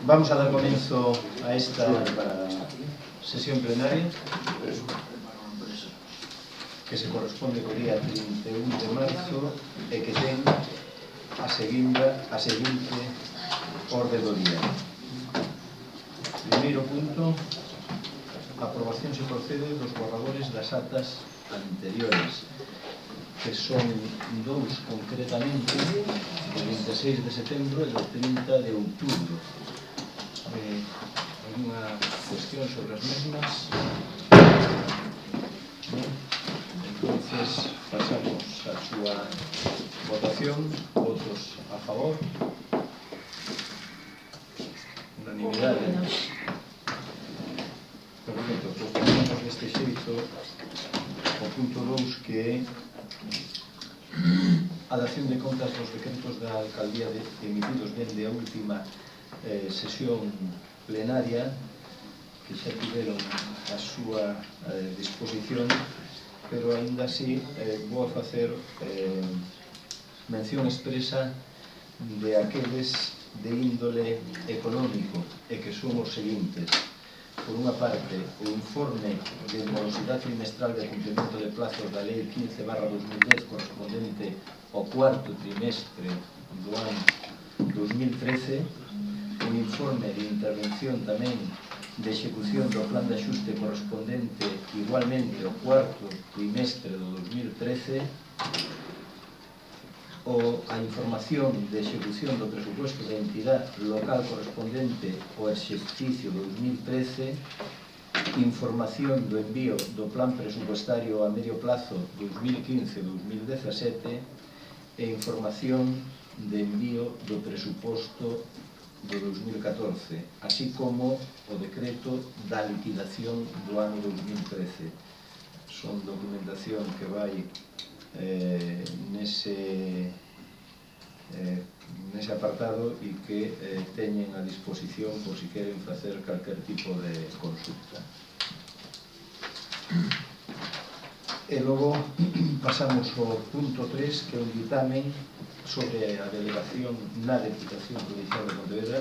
Vamos a dar comienzo a esta sesión plenaria que se corresponde co día 31 de marzo e que ten a seguinte orde do día. Primeiro punto, aprobación se procede dos borradores das actas anteriores, que son dous concretamente, do 26 de setembro e do 30 de outubro. Alguna cuestión sobre as mesmas? Entonces, pasamos a súa votación. Votos a favor. Unanimidade. Perfecto, pues tenemos deste xeito o punto 2, que é a dación de contas dos decretos da alcaldía emitidos dende a última sesión plenaria, que xa tiveron a súa disposición, pero aínda así vou a facer mención expresa de aqueles de índole económico, e que son os seguintes. Por unha parte, o informe de morosidade trimestral de cumprimento de plazos da Lei 15/2010 correspondente ao cuarto trimestre do ano 2013, o informe de intervención tamén de execución do plan de axuste correspondente igualmente ao cuarto trimestre do 2013, a información de execución do presupuesto da entidade local correspondente ao exercicio 2013, información do envío do plan presupuestario a medio plazo 2015-2017 e información de envío do presuposto do 2014, así como o decreto da liquidación do ano 2013. Son documentación que vai nese apartado e que teñen a disposición por si queren facer calquer tipo de consulta. E logo pasamos ao punto 3, que é un ditamen sobre a delegación na Deputación Provincial de Pontevedra,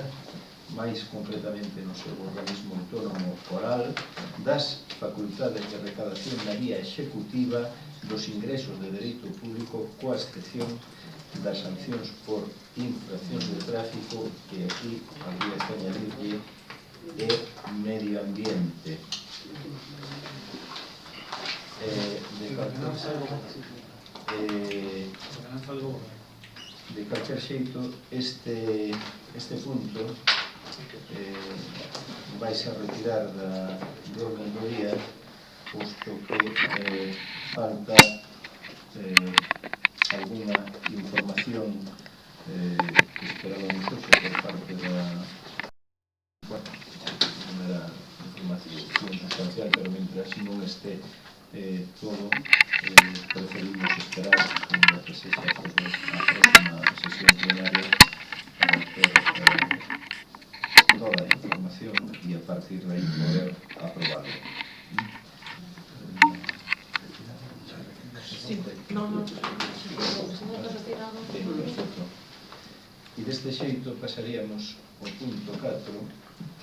máis concretamente no seu organismo autónomo foral, das facultades de recadación na vía executiva dos ingresos de dereito público, coa excepción das sancións por infraccións de tráfico, que aquí habría que añadirlle e medio ambiente. De calquer xeito, este punto vais a retirar do orden do día, posto que falta alguna información que esperábamos hoxe por parte da... Bueno, non era información sustancial, pero mentras non este todo, preferimos esperar a que se xa a próxima sesión plenaria para ter toda a información e a partir de aí poder aprobarlo. E deste xeito pasaríamos ao punto 4,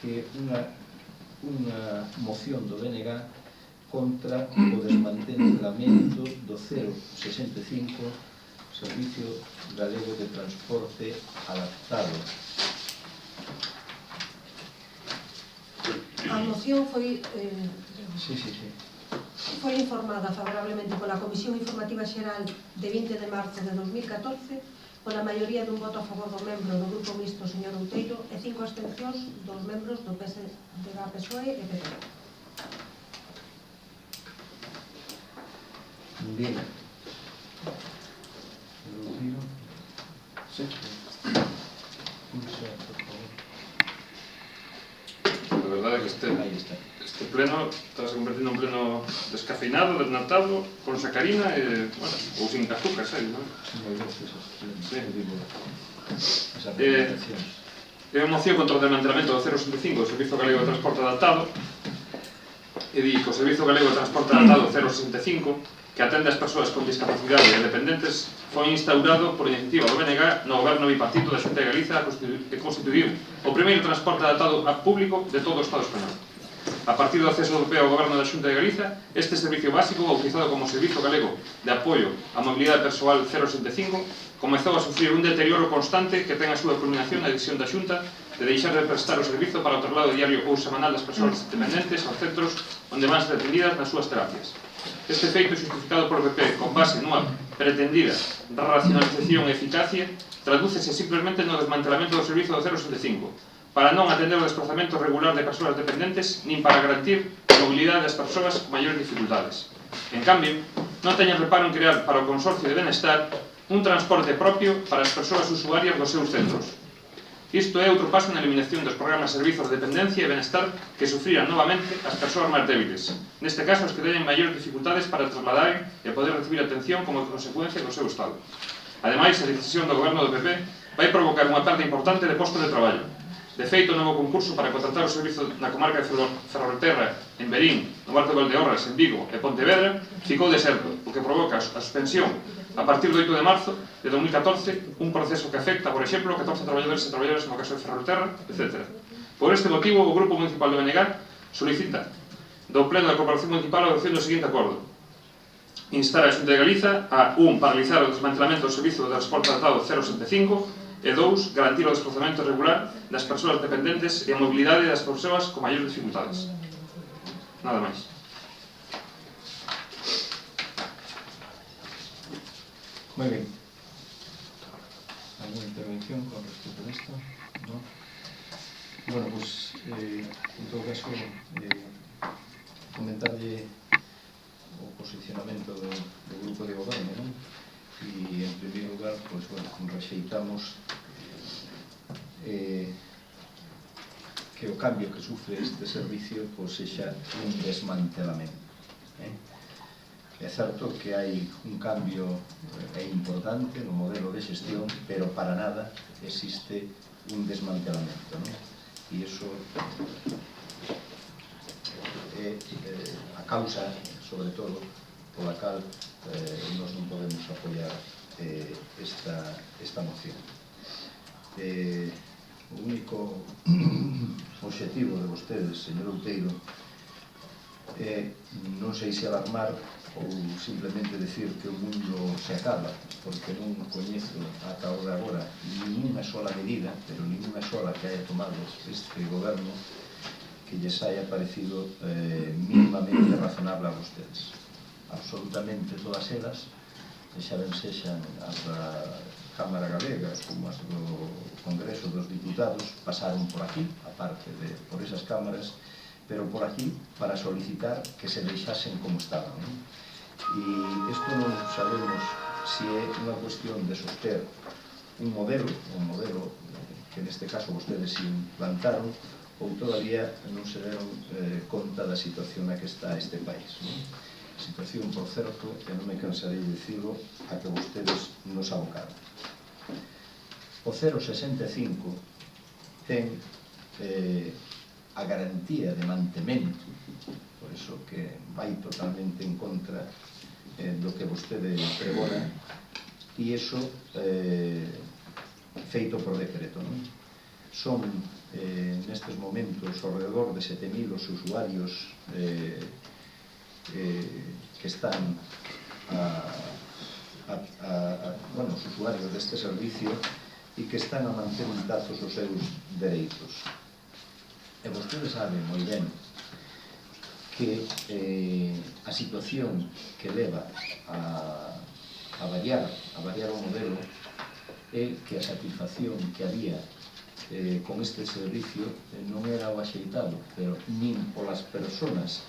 que é unha moción do BNG contra o desmantelamento do 065 Servicio Galego de Transporte Adaptado. A moción foi informada favorablemente pola Comisión Informativa Xeral de 20 de marzo de 2014 pola maioría dun voto a favor do membro do Grupo Mixto, señor Outeiro, e 5 abstencións dos membros do PSDG, PSOE e PP. Bien. Outeiro. Sí. A verdade é que este pleno está se convertindo en un pleno descafeinado, desnatado, con sacarina e, bueno, ou sin azúcar, non? É unha moción contra o desmantelamento do 065, o Servizo Galego de Transporte Adaptado, e di que o Servizo Galego de Transporte Adaptado 065, que atende as persoas con discapacidade e dependentes foi instaurado por iniciativa do BNG no goberno bipartito da Xunta de Galiza que constituíu o primeiro transporte adaptado a público de todo o Estado español. A partir do acceso europeo ao goberno da Xunta de Galiza, este servicio básico, bautizado como Servizo Galego de Apoio á Mobilidade Persoal 065, comezou a sufrir un deterioro constante que ten a súa culminación na decisión da Xunta de deixar de prestar o servizo para o traslado diario ou semanal das persoas dependentes aos centros onde van ser atendidas nas súas terapias. Este feito justificado por PP con base nunha pretendida racionalización e eficacia tradúcese simplemente no desmantelamento do servizo do 065 para non atender o desplazamento regular de persoas dependentes nin para garantir a mobilidade das persoas con maiores dificultades. En cambio, non teñen reparo en crear para o Consorcio de Benestar un transporte propio para as persoas usuarias dos seus centros. Isto é outro paso na eliminación dos programas de servizos de dependencia e benestar que sufriran novamente as persoas máis débiles, neste caso os que teñen maiores dificultades para trasladar e poder recibir atención como consecuencia do seu estado. Ademais, a decisión do goberno do PP vai provocar unha perda importante de postos de traballo. De feito, o novo concurso para contratar o servizo na comarca de Ferrolterra, en Verín, no Barco de Valdeorras, en Vigo e Pontevedra, ficou deserto, o que provoca a suspensión a partir do 8 de marzo de 2014, un proceso que afecta, por exemplo, a 14 traballadores e traballadoras no caso de Ferrolterra, etc. Por este motivo, o Grupo Municipal do BNG solicita do Pleno da Corporación Municipal a adopción do seguinte acordo: instar a Xunta de Galiza a 1. Paralizar o desmantelamento do servizo de transporte adaptado 065 e 2. Garantir o desplazamento regular das persoas dependentes e a mobilidade das persoas con maiores dificultades. Nada máis. Muy bien. ¿Alguna intervención con respecto a esto? ¿No? Bueno, pues en todo caso comentarle o posicionamento do grupo de goberno, ¿no? Y en primer lugar, pues bueno, rexeitamos que o cambio que sufre este servicio pues sexa un desmantelamento. É certo que hai un cambio importante no modelo de xestión, pero para nada existe un desmantelamento, ¿no? E iso é a causa, sobre todo, pola cal nós non podemos apoiar esta moción. O único obxectivo de vostedes, señor Outeiro, é non sei se alarmar ou simplemente decir que o mundo se acaba, porque non coñezo ata o de agora ninguna sola medida, pero ninguna sola que haya tomado este goberno que lles haya parecido mínimamente razonable a vostedes. Absolutamente todas elas, xa ben sexan as da Cámara Galega como as do Congreso dos Diputados, pasaron por aquí, aparte de por esas cámaras, pero por aquí para solicitar que se deixasen como estaban, ¿no? E isto non sabemos se é unha cuestión de soster un modelo que neste caso vostedes implantaron, ou todavía non se deron conta da situación na que está este país, ¿no? Situación, por certo, que non me cansarei de dicirlo, a que vostedes nos abocaron. O 065 ten a garantía de mantemento, por iso que vai totalmente en contra do que vostede pregona, e iso feito por decreto, non? Son nestes momentos alrededor de 7.000 os usuarios que están os usuarios deste servicio e que están a manter intactos os seus dereitos. E vostedes saben moi ben que a situación que leva a variar o modelo é que a satisfacción que había con este servicio non era o axeitado, pero nin polas persoas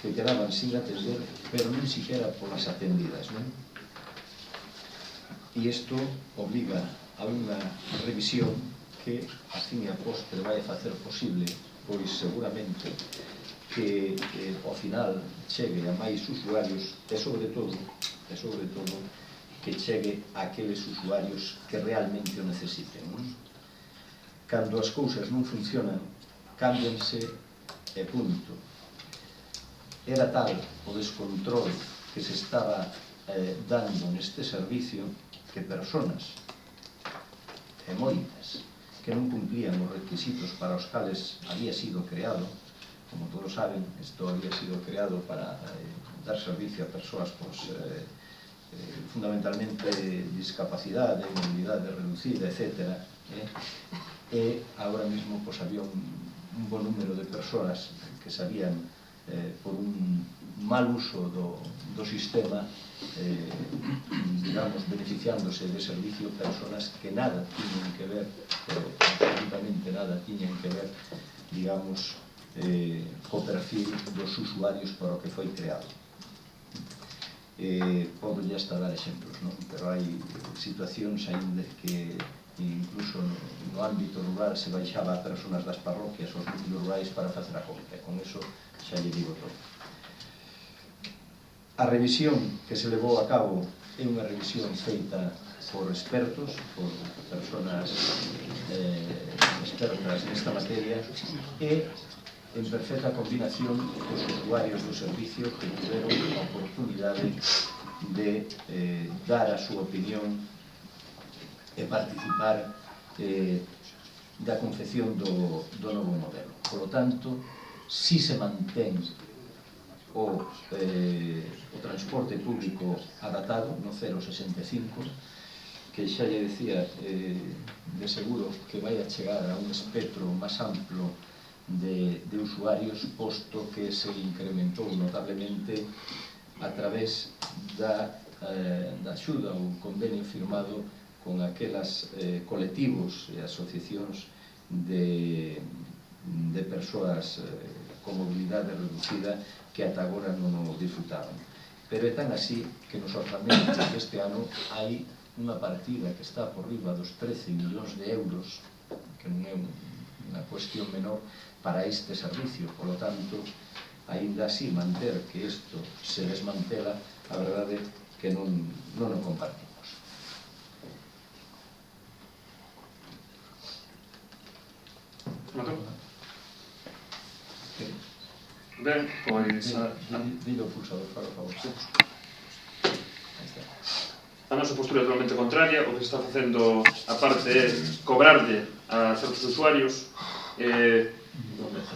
que quedaban sin atender, pero nin siquiera polas atendidas, non? E isto obliga a unha revisión que a fin e a postre vai facer posible, pois seguramente que ao final chegue a máis usuarios e sobre todo que chegue a aqueles usuarios que realmente o necesiten, non? Cando as cousas non funcionan, cámbianse e punto. Era tal o descontrol que se estaba dando neste servicio que personas, e moitas, que non cumplían os requisitos para os cales había sido creado, como todos saben, isto había sido creado para dar servicio a persoas fundamentalmente discapacidade, movilidade reducida, etc. E agora mesmo había un bon número de persoas que sabían por un mal uso do sistema, digamos, beneficiándose de servicio persoas que nada tiñen que ver, absolutamente nada tiñen que ver, digamos, co perfil dos usuarios para o que foi creado. Podo ya hasta dar exemplos, non? Pero hai situacións ainda que incluso no ámbito rural se baixaba a persoas das parroquias aos núcleos rurais para facer a compra, e con eso xa lle digo todo. A revisión que se levou a cabo é unha revisión feita por expertos, por persoas expertas nesta materia, e en perfecta combinación cos usuarios do servicio que tiveron a oportunidade de dar a súa opinión e participar da confección do novo modelo. Por lo tanto, si se mantén o transporte público adaptado no 0,65, que xa lle decía, de seguro que vai a chegar a un espectro máis amplo de usuarios, posto que se incrementou notablemente a través da axuda ou convenio firmado con aquelas colectivos e asociacións de persoas con mobilidade reducida que ata agora non o disfrutaban. Pero é tan así que nos orzamentos deste ano hai unha partida que está por riba dos 13 millóns de euros, que non é unha cuestión menor, para este servicio. Por lo tanto, aínda así manter que isto se desmantela, a verdade que non o compartimos. Ben, pois... Dilo o pulsador, por favor. A nosa postura é totalmente contraria. O que se está facendo, a parte, é cobrarlle a certos usuarios.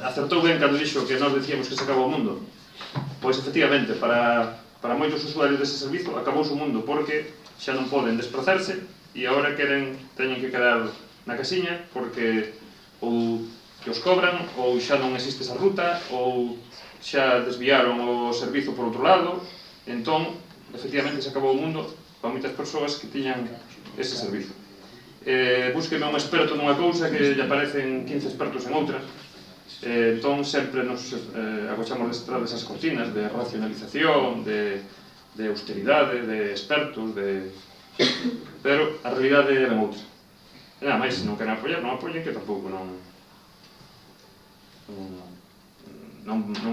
Acertou ben cando dixo que nós decíamos que se acaba o mundo. Pois, efectivamente, para moitos usuarios dese servizo acabouse o mundo, porque xa non poden desplazarse e agora teñen que quedar na casiña porque ou que os cobran, ou xa non existe esa ruta, ou xa desviaron o servizo por outro lado. Entón, efectivamente, se acabou o mundo para moitas persoas que tiñan ese servizo. Búsqueme un experto nunha cousa que lle aparecen 15 expertos en outra. Entón, sempre nos agochamos detrás desas cortinas de racionalización, de austeridade, de expertos, pero a realidade é ben outra. E nada máis, se non queren apoiar, non apoien, que tampouco non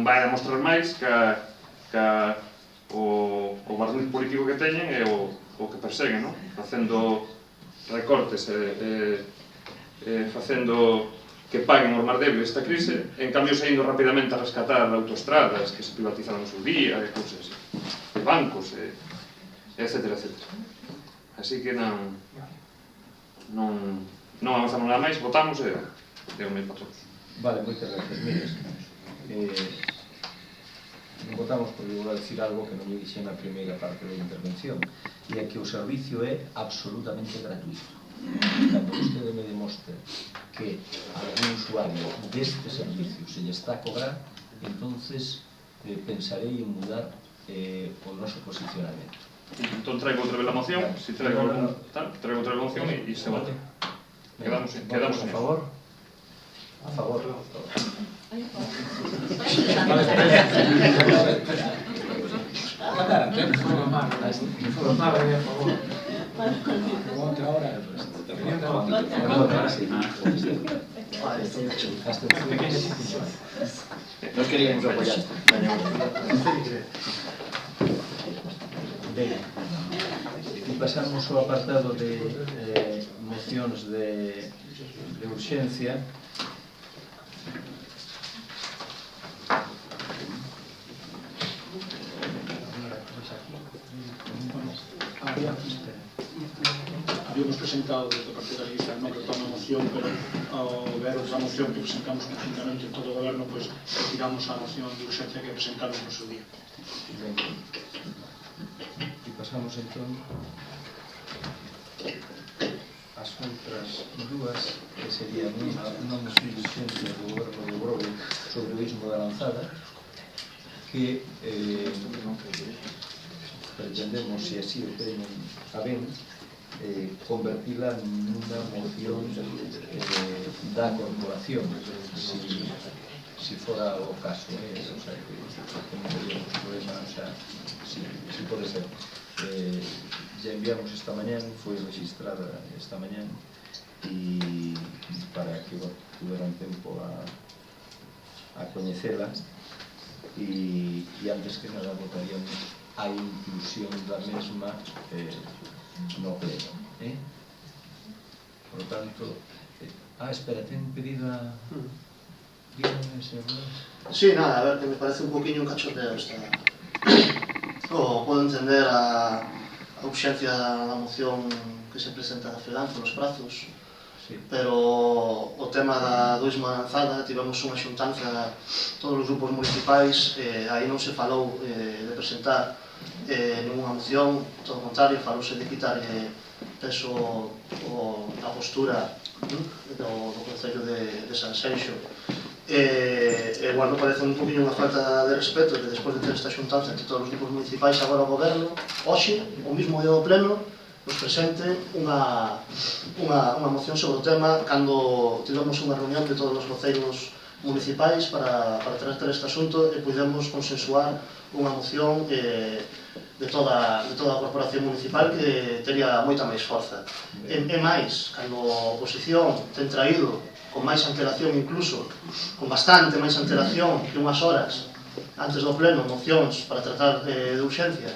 vai demostrar máis que o barniz político que teñen é o que perseguen, facendo recortes e facendo que paguen os máis débiles esta crise, en cambio saindo rapidamente a rescatar autoestradas que se privatizaron no seu día, de cousas, de bancos, etc. Así que non avanzamos nada máis, votamos e o mesmo para todos. Vale, moitas gracias. Mires, votamos porque vou a dicir algo que non me dixen na primeira parte da intervención, e é que o servicio é absolutamente gratuito. Cando vostede me demostre que algún usuario deste servicio se lle está a cobrar, entonces pensarei en mudar o noso posicionamento. Entón traigo outra vez a moción, se traigo outra vez a moción e se vota. Quedamos en favor. A favor. Nos queríamos apoyar. Ben, e pasamos ao apartado de mocións de urxencia. presentado desde o Partido Galeguista non retoma a moción, pero ao ver outra moción que presentamos conjuntamente en todo o goberno, pois retiramos a moción de urgencia que presentamos no seu día. E pasamos entón as outras dúas, que serían unha moción de urgencia do goberno de Grove sobre o istmo da Lanzada, que pretendemos, se así o teñen a ben, convertila nunha moción da corporación, si fora o caso, o sea, que non teríamos problema, o sea, si pode ser. Ya enviamos esta mañán, foi registrada esta mañán, e para que tuveran tempo a coñecela, e antes que nada votaríamos a inclusión da mesma no pleno. Por lo tanto, espera, ten pedido a... Dígame, señor Rodríguez. Sí, nada, a ver, que me parece un poquinho un cachoteo esta... Puedo entender a urxencia da moción que se presenta da FEDAN polos prazos, pero o tema do istmo da Lanzada, tivemos unha xuntanza todos os grupos municipais, aí non se falou de presentar nunha moción, todo o contrario, falouse de quitar peso a postura do Concello de Sanxenxo. Igual me parece un poquinho unha falta de respeto que despois de ter esta xuntanza entre todos os grupos municipais, agora o goberno, hoxe, o mismo día do pleno, nos presente unha moción sobre o tema cando tivemos unha reunión de todos os voceiros municipais para tratar este asunto e pudemos consensuar unha moción de toda a corporación municipal que tería moita máis forza. E máis, cando a oposición ten traído con máis antelación incluso, con bastante máis antelación que unhas horas antes do pleno, mocións para tratar de urxencia,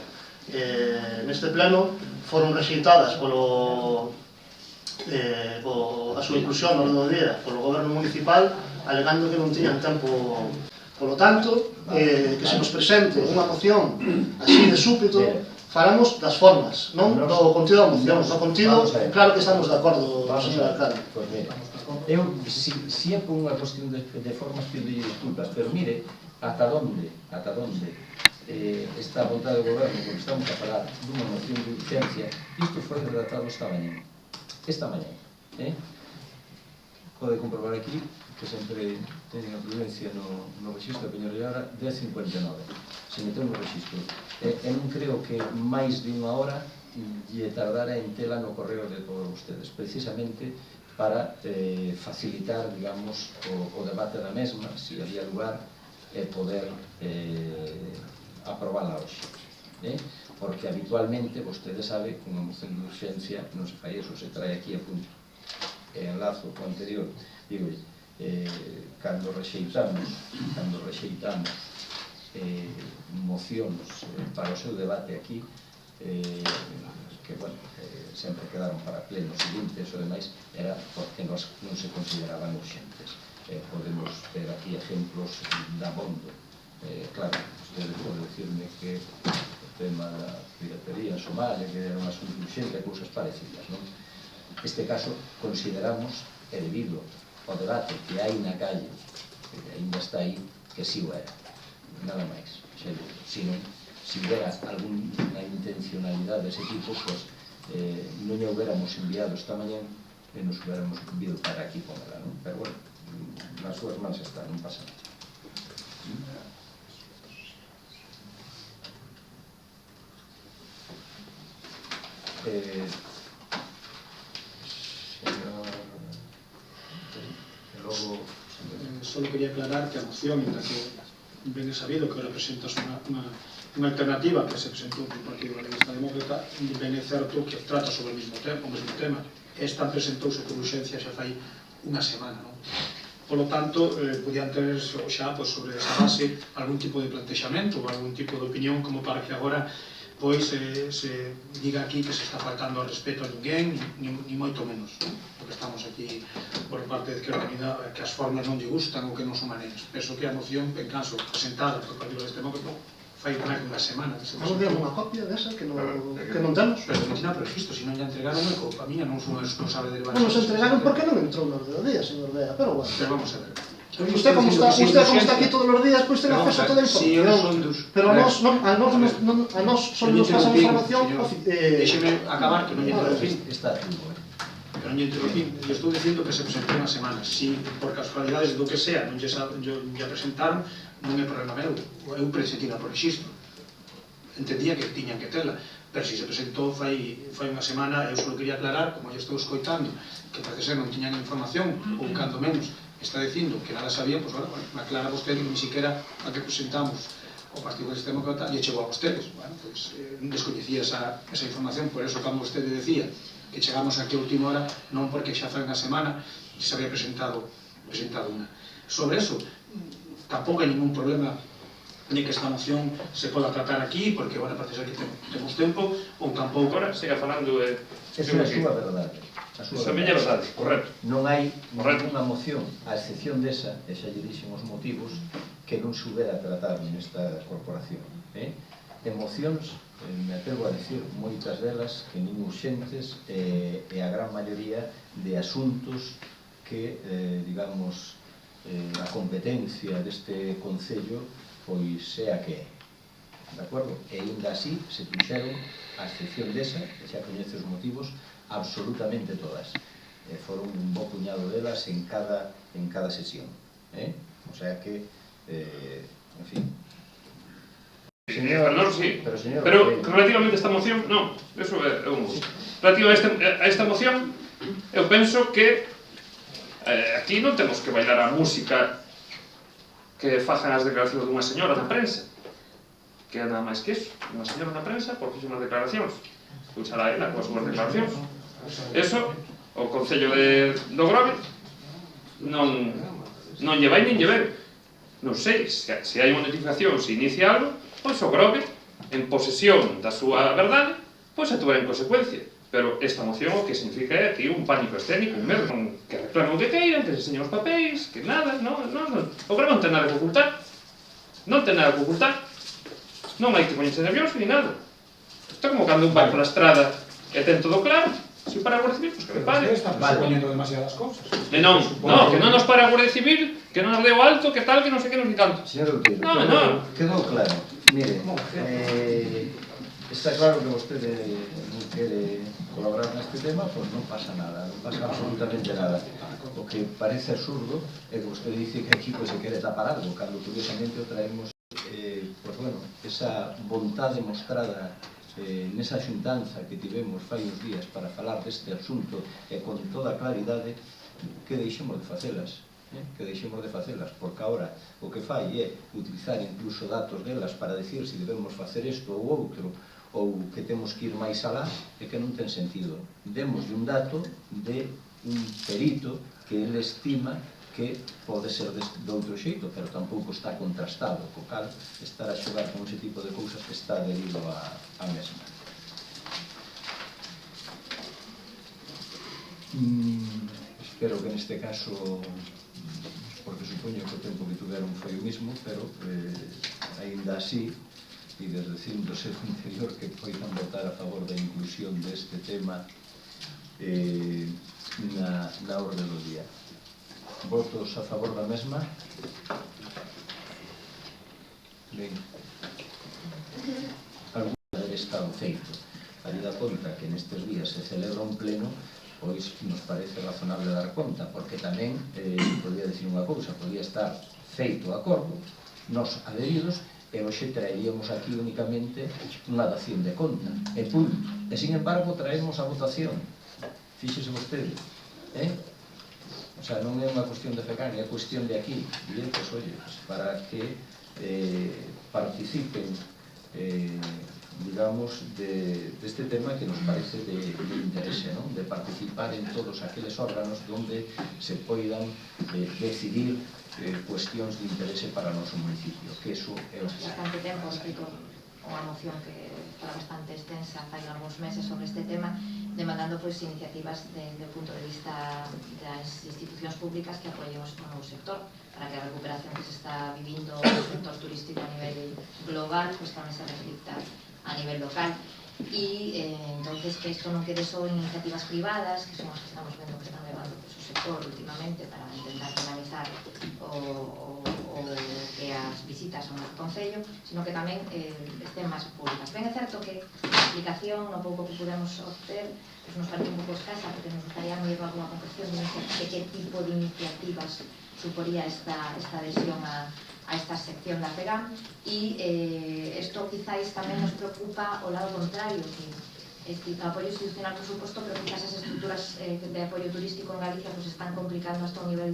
neste pleno foron rexeitadas a súa inclusión no orden do día polo goberno municipal, alegando que non tiñan tempo. Polo tanto, que se nos presente unha moción así de súbito, falamos das formas, non do contido da moción. No contido, claro que estamos de acordo, señor alcalde. Pois mira, eu, se é por unha cuestión de formas, pido disculpas, pero mire, ata onde está a vontade do goberno, porque estamos a falar dunha moción de urgencia. Isto foi redactado esta mañá, pode comprobar aquí que sempre teñen a prudencia no registro de Peñorellada 10.59, se meteu no registro. E non creo que máis de unha hora lle tardara en tela no correo de todos ustedes, precisamente para facilitar, digamos, o debate da mesma, se había lugar, e poder aprobala hoxe. Porque habitualmente, vostede sabe que unha moción de urxencia non se fai eso, se trae aquí a punto. Enlazo co anterior, digo, cando rexeitamos mocións para o seu debate aquí, que, bueno, sempre quedaron para plenos seguintes ou demais, era porque non se consideraban urxentes. Podemos ter aquí exemplos da bondo. Claro, usted pode decirme que o tema da piratería en Somalia, que era un asunto urxente, cousas parecidas, non? Este caso consideramos, e debido ao debate que hai na calle, que ainda está aí, que si o era, nada máis. Se hubiera alguna intencionalidade dese tipo, pues non lle hubiéramos enviado esta mañá e nos hubiéramos vido para aquí con ela, non? Pero bueno, nas súas mans está, non pasa nada. Solo quería aclarar que a moción, en la que ben é sabido que ahora presentas unha alternativa que se presentou por Partido Galeguista Demócrata, ben é certo que trata sobre o mesmo tema. Esta presentouse por urxencia xa fai unha semana, non? Polo tanto, podían ter xa sobre esa base algún tipo de plantexamento ou algún tipo de opinión como para que agora pois se diga aquí que se está faltando ao respeto a ninguén, ni moito menos, porque estamos aquí por parte de Izquierda Unida que as formas non lle gustan ou que non son maneiras. Penso que a moción, en caso presentada por Partido Demócrata, fai unha semana que se Non demos unha copia desa que non temos. Pero que tiña previsto, se non lle entregaron é culpa mía, non son responsable de levar. Non nos entregaron porque non entrou no orden do día, señor Bea, pero bueno. Pero vamos a ver. Usted como está aquí todos os días, pois ten acceso a toda a información. Pero a nós só nos pasan información. Déxeme acabar, que non lle interrumpín. Está tudo, Pero non lle interrumpín. Yo estou dicindo que se presentou unha semana. Si por casualidades do que sea non lle presentaron, non é problema meu. Eu presentila por registro. Entendía que tiñan que tela. Pero se presentou fai unha semana, eu só quería aclarar, como lle estou escoitando, que parece ser non tiñan información, ou cando menos está dicindo que nada sabía, pois, bueno, aclara vostede que ni siquiera a que presentamos o Partido Demócrata lle chegou a vostedes. Bueno, pois, descoñecía esa información, por eso, cando vostede decía que chegamos aquí a última hora, non porque xa fai unha semana se había presentado unha. Sobre eso, tampouco hai ningún problema ni que esta moción se poda tratar aquí, porque, bueno, parece ser que temos tempo, ou tampouco. Agora siga falando de... Esa é a súa verdade. Esa é a verdade, correcto. Non hai ninguna moción, a excepción desa, e xa lle dixen os motivos, que non se houbera tratado nesta corporación. Emocións, me atrevo a dicir, moitas delas que nin urxentes e a gran maioría de asuntos que, digamos, a competencia deste Concello pois sea que é. De acordo? E ainda así se puxeron, a excepción desa, que xa coñece os motivos, absolutamente todas. Foron un bo puñado delas en cada sesión. O sea que, en fin. Pero relativamente a esta moción, non, eso é un gusto. Relativo a esta moción, eu penso que aquí non temos que bailar a música que fajan as declaracións dunha señora na prensa, que é nada máis que iso, unha señora na prensa por fixo unhas declaracións, escuchará ela coas súas declaracións. Eso, o Concello do Grove non lle vai nin lle ver. Non sei, se hai unha notificación, se inicia algo, pois o Grove, en posesión da súa verdade, pois actuará en consecuencia. Pero esta moción o que significa é aquí un pánico escénico, un medo, que reclamen o que queiran, que se enseñen os papéis, que nada, non. O Grove non ten nada que ocultar. Non ten nada que ocultar. Non hai que poñerse nervioso ni nada. Está como cando un vai pola estrada e ten todo claro, se para a Guardia Civil, pois que me pare. Están poniendo demasiadas cousas. Que non nos para a Guardia Civil, que non nos deu alto, que tal, que non sei que non sei tanto. Señor Outeiro, quedou claro. Mire, está claro que vostede non quere colaborar neste tema, pois non pasa nada, non pasa absolutamente nada. O que parece absurdo é que vostede dice que aquí se quere tapar algo, cando curiosamente o traemos, pois bueno, esa vontade mostrada nesa xuntanza que tivemos fai uns días para falar deste asunto e con toda claridade, que deixemos de facelas. Porque agora o que fai é utilizar incluso datos delas para decir se debemos facer isto ou outro, ou que temos que ir máis alá, e que non ten sentido. Demos un dato de un perito que ele estima que pode ser de outro xeito, pero tampouco está contrastado, co cal estar a xogar con ese tipo de cousas que está adherido a mesma. Espero que neste caso, porque supoño que o tempo que tuveron foi o mismo, pero aínda así, e desdecíndose do interior que poidan votar a favor da inclusión deste tema na orde do día. Votos a favor da mesma? Ben. Alguna debe estar feito. Habida conta que nestes días se celebra un pleno, pois nos parece razonable dar conta, porque tamén, podría dicir unha cousa, podría estar feito o acordo, nos adheridos, e hoxe traeríamos aquí únicamente unha dación de conta, e punto. E, sin embargo, traemos a votación. Fíxese vostede, O sea, non é unha cuestión de FECAN, é cuestión de aquí. E, pois, oye, para que participen, digamos, deste tema que nos parece de interese, non? De participar en todos aqueles órganos onde se poidan decidir cuestións de interese para o noso municipio, que eso é o que... Bastante tempo escrito unha moción que era bastante extensa fai algúns meses sobre este tema demandando pois iniciativas desde o punto de vista das institucións públicas que apoyen o novo sector para que a recuperación que se está vivindo no sector turístico a nivel global pois tamén se reflicta a nivel local. E entonces que isto non quede só en iniciativas privadas, que son as que estamos vendo que están levando o sector últimamente para intentar canalizar o que as visitas ao noso concello, sino que tamén estén máis públicas. Ben é certo que a explicación, no pouco que podemos obter, pues nos parece un pouco escasa, porque nos gustaría medir alguna concreción de que tipo de iniciativas suporía esta adhesión a esta sección da FEGAM, e isto quizáis tamén nos preocupa o lado contrario, que o apoio institucional, por suposto, pero quizás as estruturas de apoio turístico en Galicia pues están complicando hasta un nivel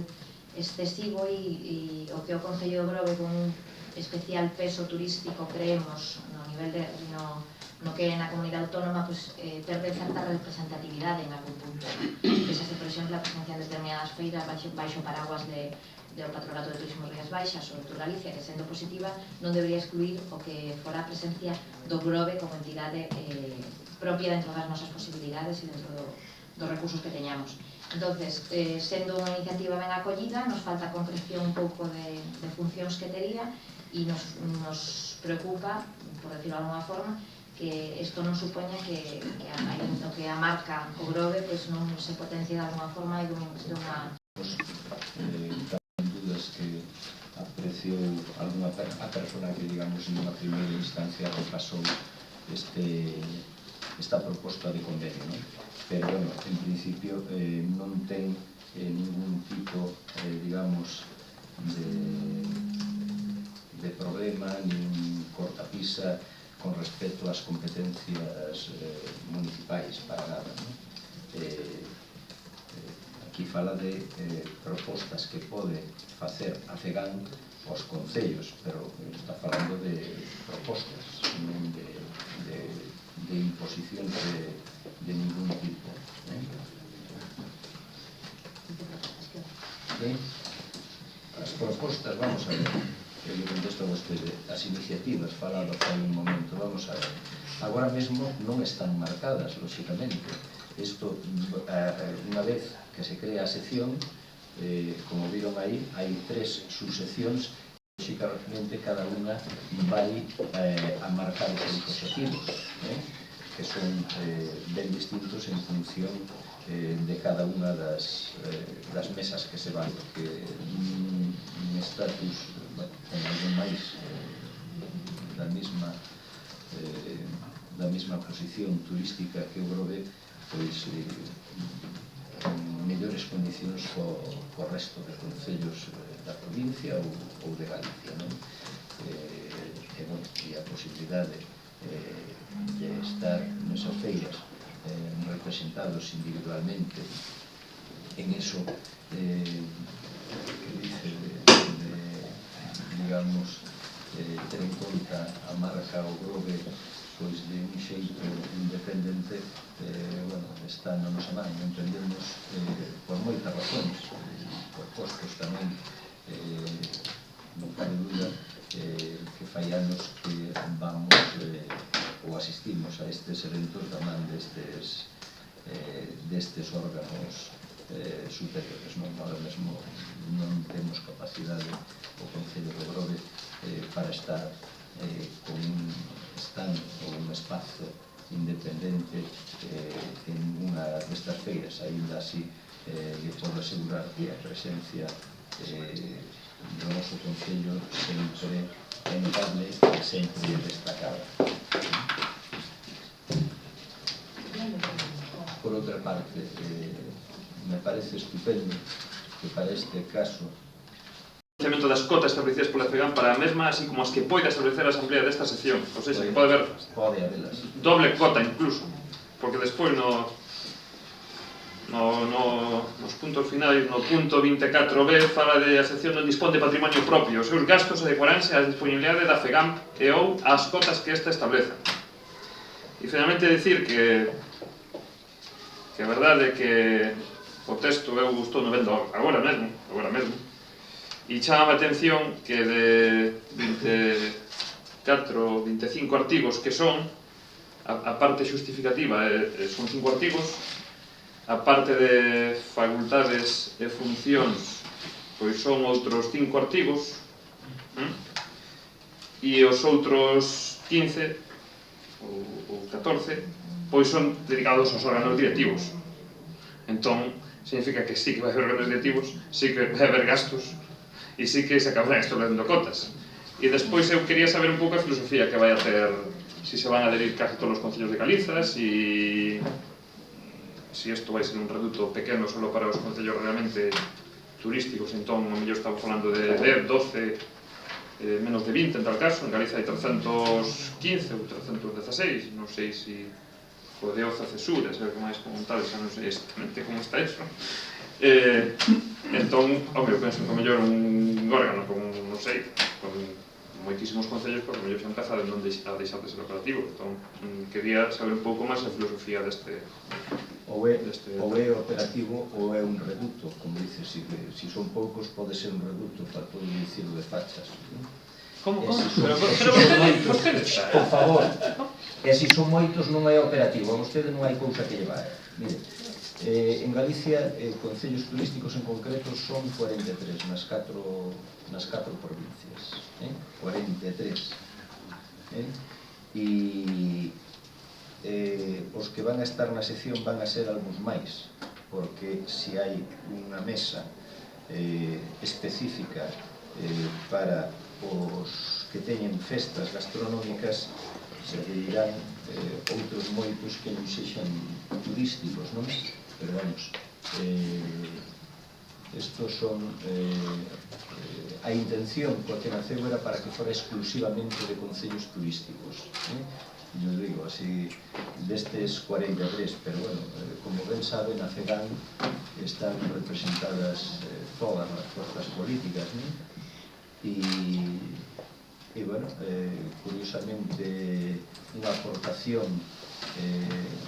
excesivo e o que o Concello de Grove con un especial peso turístico creemos no nivel de no que é na comunidade autónoma pues, perde certa representatividade en algún punto. Pensase, por exemplo, a presencia de determinadas feiras baixo paraguas do Patronato de Turismo Rías Baixas, sobre todo Galicia, que sendo positiva non debería excluir o que fora a presencia do Grove como entidade propia dentro das nosas posibilidades e dentro dos recursos que teñamos. Entonces, sendo unha iniciativa ben acollida, nos falta concreción un pouco de funcións que tería e nos preocupa, por decirlo de alguna forma, que isto non supoña que a marca o Grove pues, non se potencie de alguna forma e dunha... Tamén dudas que apreciou a persona que, digamos, en unha primeira instancia repasou esta proposta de convenio, non? Pero, bueno, en principio non ten ningún tipo, digamos, de problema, nin cortapisa con respecto ás competencias municipais para nada, non? Aquí fala de propostas que pode facer a FEGAM aos concellos, pero está falando de propostas, non de imposición de ningún tipo. As propostas, vamos a ver, eu contesto a vostede, as iniciativas faladas hai un momento, vamos a ver, agora mesmo non están marcadas, lóxicamente. Isto, unha vez que se crea a sección, como viron aí, hai 3 subseccións, lóxicamente cada unha vai a marcar os seus objetivos, que son ben distintos en función de cada unha das mesas que se van, porque un estatus con algo máis da mesma posición turística que o Grove, pois con mellores condicións co resto de concellos da provincia ou de Galicia, non? E a posibilidade de estar nesas feiras representados individualmente en eso que dice digamos ter en conta a marca o Grove pois de un xeito independente está na nosa man, entendemos por moitas razóns, por costos tamén, non cabe dúda que fai anos que vamos ou asistimos a estes eventos da man destes órganos superiores. Ahora mesmo non temos capacidade o Concello de Grove para estar con un stand ou un espazo independente en unha destas feiras. Ainda así lle podo asegurar que a presencia do noso Concello sempre é notable e sempre destacada. Por outra parte, me parece estupendo que para este caso das cotas establecidas pola FEGAM para a mesma, así como as que poida establecer a Asamblea desta sección, ou seja, que pode haber doble cota incluso, porque despois nos puntos finais, no punto 24b, fala de a sección non dispón de patrimonio propio, os seus gastos adecuaranse á disponibilidade da FEGAM e ou ás cotas que esta estableza. E finalmente dicir que a verdade é que o texto eu estou no vendo agora mesmo, e chama a atención que de 24 ou 25 artigos que son, a parte xustificativa son 5 artigos, a parte de facultades e funcións pois son outros 5 artigos, e os outros 15 ou 14 pois son dedicados aos órganos directivos. Entón, significa que sí que vai haber órganos directivos, sí que vai haber gastos e sí que se acabarán estableciendo cotas. E despois eu quería saber un pouco a filosofía que vai a ter, si se van a adherir casi todos os concellos de Galiza, si isto vai ser un reduto pequeno solo para os concellos realmente turísticos, entón a mellor estamos falando de 10, 12, menos de 20 en tal caso. En Galiza hai 315 ou 316, non sei se o de Oza Cesura, se que máis comentado, xa non sei exactamente como está eso. Entón, eu penso que a mellor un órgano con, non sei, con moitísimos concellos, pois a mellor xa empeza a deixar de ser operativo. Entón, quería saber un pouco máis a filosofía deste... Ou é operativo ou é un reduto, como dices, se son poucos pode ser un reduto para todo o dicir de fachas. Como? Pero vostedes... Por favor, e se son moitos non é operativo, a vostede non hai cousa que llevar. Mire, en Galicia, concellos turísticos en concreto son 43 nas 4 provincias, 43. E os que van a estar na sección van a ser algúns máis, porque se hai unha mesa específica para os que teñen festas gastronómicas, se dirán outros moitos que non sexan turísticos, non? Pero vamos, estos son a intención coa que naceu era para que fora exclusivamente de concellos turísticos, yo digo así, destes 43, pero bueno, como ben sabe, na CEGAN están representadas todas as forzas políticas, e bueno, curiosamente unha aportación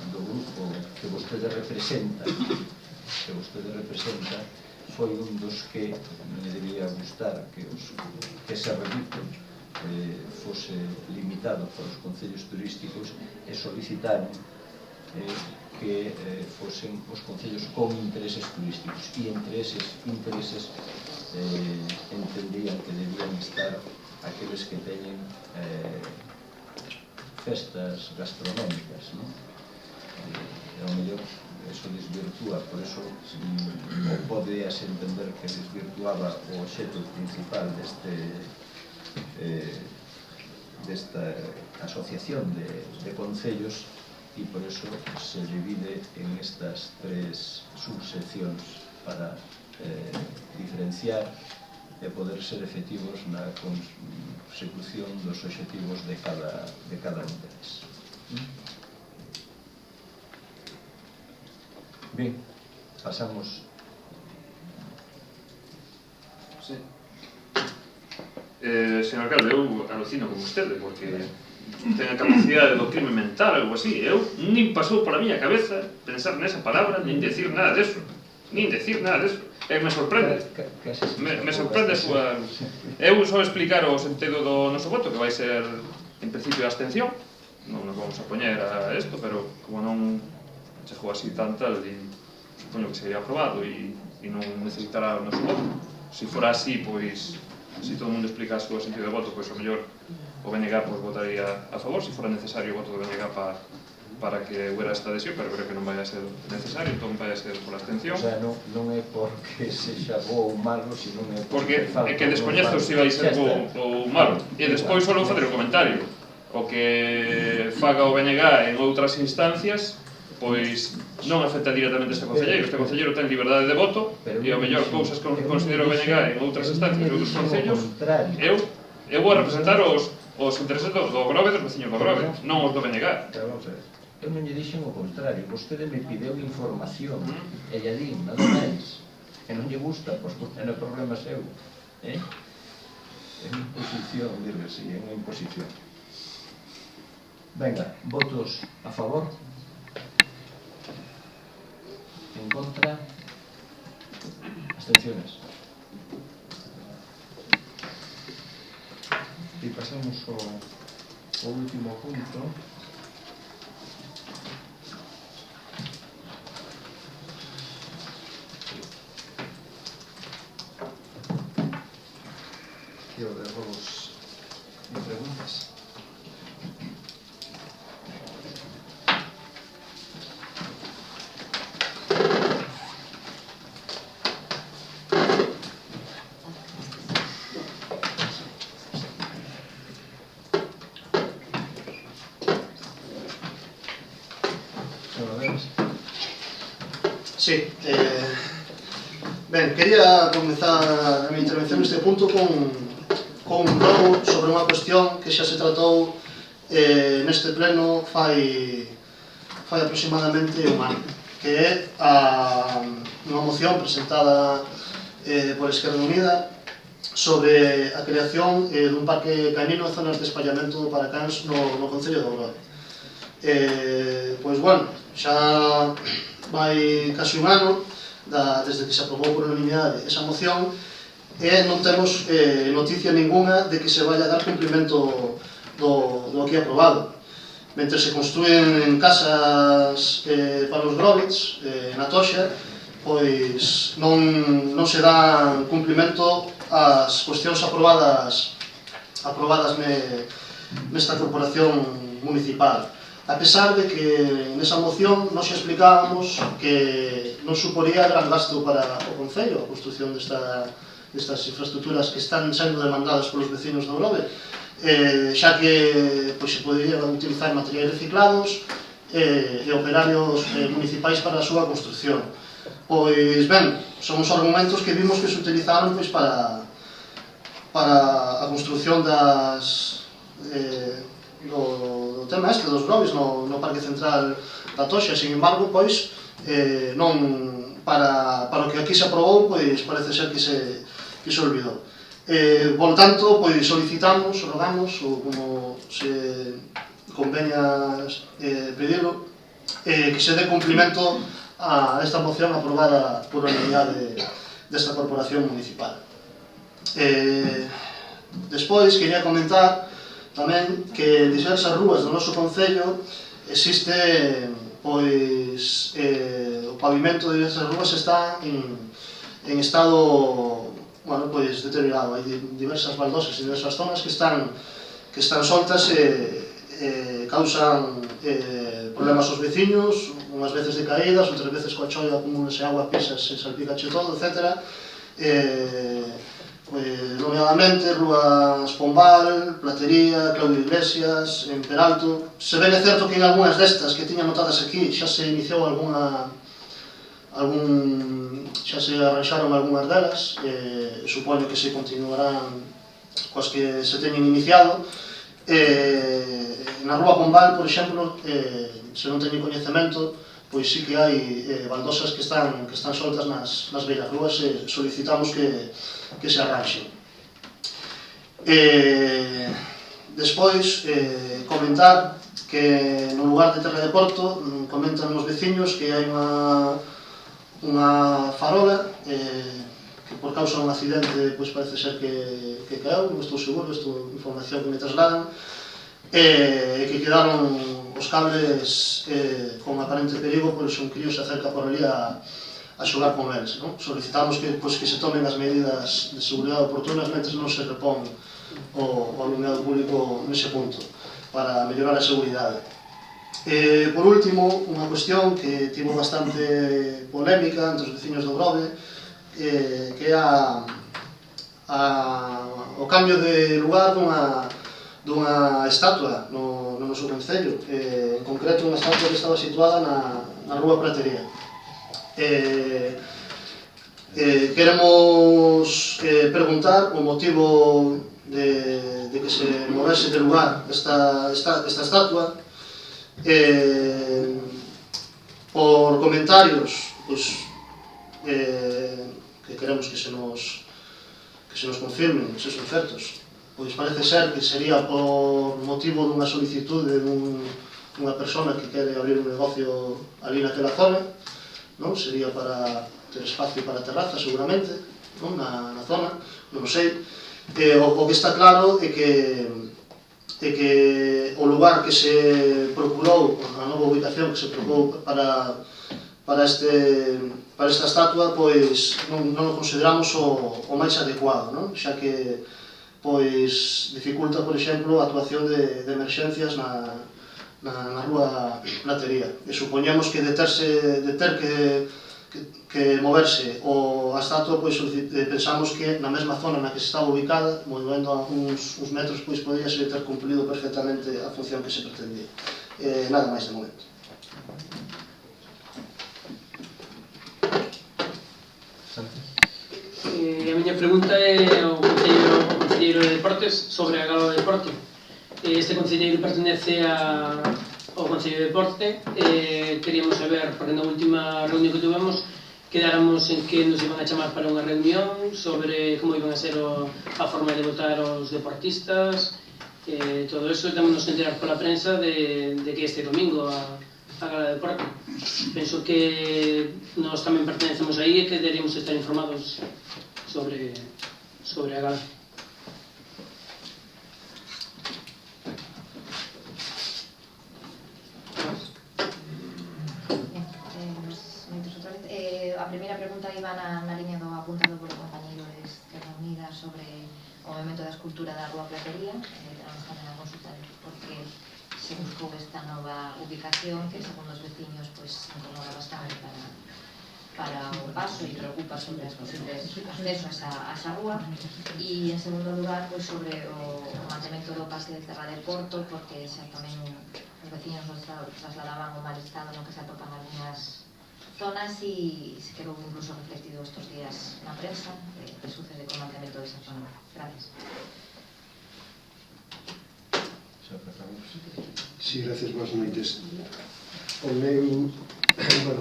do grupo que vostede representa foi un dos que me debía gustar que ese reduto fose limitado para os concellos turísticos e solicitaron que fosen os concellos con intereses turísticos, e entre eses intereses entendían que debían estar aqueles que teñen festas gastronómicas, e ao mellor eso desvirtúa, por eso ou podías entender que desvirtuaba o obxecto principal desta asociación de concellos, e por eso se divide en estas 3 subseccións para diferenciar e poder ser efectivos na consecución dos obxectivos de cada un deles. Ben, pasamos. Sí. Señor alcalde, eu alucino con vostede, porque ten a capacidade do crime mental, algo así. Eu nin pasou pola miña cabeza pensar nesa palabra, nin decir nada deso. Me sorprende. Me sorprende a súa... Eu só explicar o sentido do noso voto, que vai ser, en principio, a abstención. Non nos vamos a poñer a isto, pero como non chegou así tan tal, supoño que sería aprobado e non necesitará o noso voto. Se fora así, pois, se todo o mundo explica o seu sentido de voto, pois, o mellor, o BNG votaría a favor, se fora necesario o voto do BNG para que hubiera esta adhesión, pero creo que non vai a ser necesario, entón vai a ser por abstención. O sea, non é porque sexa bo ou malo, sino é porque é que descoñezo se vai ser bo ou malo. E despois só facer o comentario. O que faga o BNG en outras instancias, pois non afecta directamente a este concelleiro. Este concelleiro ten liberdade de voto e ao mellor cousas que considero o BNG en outras instancias e outros concellos, eu vou a representar os intereses do Grove, dos veciños do Grove, non os do BNG. Eu non lle dixen o contrario, vostede me pideu información e lle din, nada máis, e non lle gusta, pois non é problema seu, é unha imposición, dirle así, é unha imposición. Venga, votos a favor, en contra, abstenciones. E pasamos ao último punto, inicio de robos e preguntas. Sí, ben, quería comezar a miña intervención neste punto con un rogo sobre unha cuestión que xa se tratou neste pleno fai aproximadamente un ano, que é unha moción presentada por Esquerda Unida sobre a creación dun parque canino en zonas de espallamento para cans no Concello de Ourol. Pois, bueno, xa vai casi un ano desde que se aprobou por unanimidade esa moción e non temos noticia ninguna de que se vaya a dar cumprimento do aquí aprobado. Mentre se construen casas para os Grovets na Toxa, pois non se dan cumprimento ás cuestións aprobadas nesta corporación municipal. A pesar de que nesa moción nos explicábamos que non suporía gran gasto para o Concello a construción destas infraestructuras que están sendo demandadas polos vecinos do Grove, xa que se poderían utilizar materiais reciclados e operarios municipais para a súa construción. Pois ben, son os argumentos que vimos que se utilizaron para a construción do tema este dos Groves no Parque Central da Toxa. Sin embargo, pois non para o que aquí se aprobou, pois parece ser que se olvidou. Por tanto, pois solicitamos, rogamos, ou como se convenia pedirlo, que se dé cumprimento a esta moción aprobada por unanimidade desta corporación municipal. Despois, quería comentar tamén que en diversas rúas do noso concello existe, pois, o pavimento de diversas rúas está en estado, bueno, pois, deteriorado. Hai diversas baldosas e diversas zonas que están soltas e causan problemas aos veciños, unhas veces de caídas, outras veces coa choia acumúlase agua, pisas, se salpicache todo, etc. Nomeadamente Rúas Pombal, Platería, Claudio Iglesias, en Peralto. Se ben é certo que en algunhas destas que tiña notadas aquí xa se iniciou xa se arranxaron algunhas delas, supoño que se continuarán coas que se teñen iniciado. Na Rúa Pombal, por exemplo, se non teñen coñecemento, pois sí que hai baldosas que están soltas nas beiras rúas e solicitamos que se arranxen. Despois, comentar que no lugar de Terra de Porto comentan os veciños que hai unha farola que por causa dun accidente parece ser que caeu, non estou seguro, isto é información que me trasladan, e que quedaron os cables con aparente perigo, por iso un crío se acerca por ali a xogar con eles. Solicitamos que se tomen as medidas de seguridade oportunas mentre non se repón o alumiado público nese punto, para mellorar a seguridade. Por último, unha cuestión que tivo bastante polémica entre os veciños do Grove, que é o cambio de lugar dunha estatua no noso concello, en concreto unha estatua que estaba situada na Rúa Pratería. Queremos preguntar o motivo de que se movese de lugar esta estatua. Por comentarios que queremos que se nos confirmen, se son certos, pois parece ser que sería por motivo dunha solicitude dunha persona que quere abrir un negocio ali naquela zona, sería para ter espacio para terraza seguramente na zona, non sei. O que está claro é que o lugar que se procurou, a nova ubicación que se procurou para esta estatua, pois non o consideramos o máis adecuado, xa que pois dificulta, por exemplo, a actuación de emerxencias na rúa Platería. E supoñemos que de ter que moverse o a estatua, pois pensamos que na mesma zona na que se estaba ubicada, movendo a uns metros, pois podría ser ter cumplido perfectamente a función que se pretendía. Nada máis de momento. A miña pregunta é ao concelleiro de Deportes sobre a Gala de Deporte. Este concelleiro pertenece ao Concello de Deporte. Queríamos saber, porque na última reunión que tivemos quedáramos en que nos iban a chamar para unha reunión sobre como iban a ser a forma de votar os deportistas, todo eso. Temos que enterar pola prensa de que este domingo a Gala de Deporte. Penso que nós tamén pertenecemos aí e que deberíamos estar informados sobre a Gala. A primeira pregunta iba na liña do apuntado polo compañeiro de Esquerra Unida sobre o movimento da escultura da Rúa Platería. Vamos tamén a consultar porque se buscou esta nova ubicación que, segundo os veciños, incomoda bastante para o paso e preocupa sobre as posibles accesos a esa rúa. E, en segundo lugar, sobre o mantemento do parque de Terra de Porto, porque xa tamén os veciños nos trasladaban o mal estado no que se atopan algunhas zonas e se quedou incluso reflectido estos días na prensa que sucede con o mantemento desa zona. Gracias. Sí, gracias, boas noites. A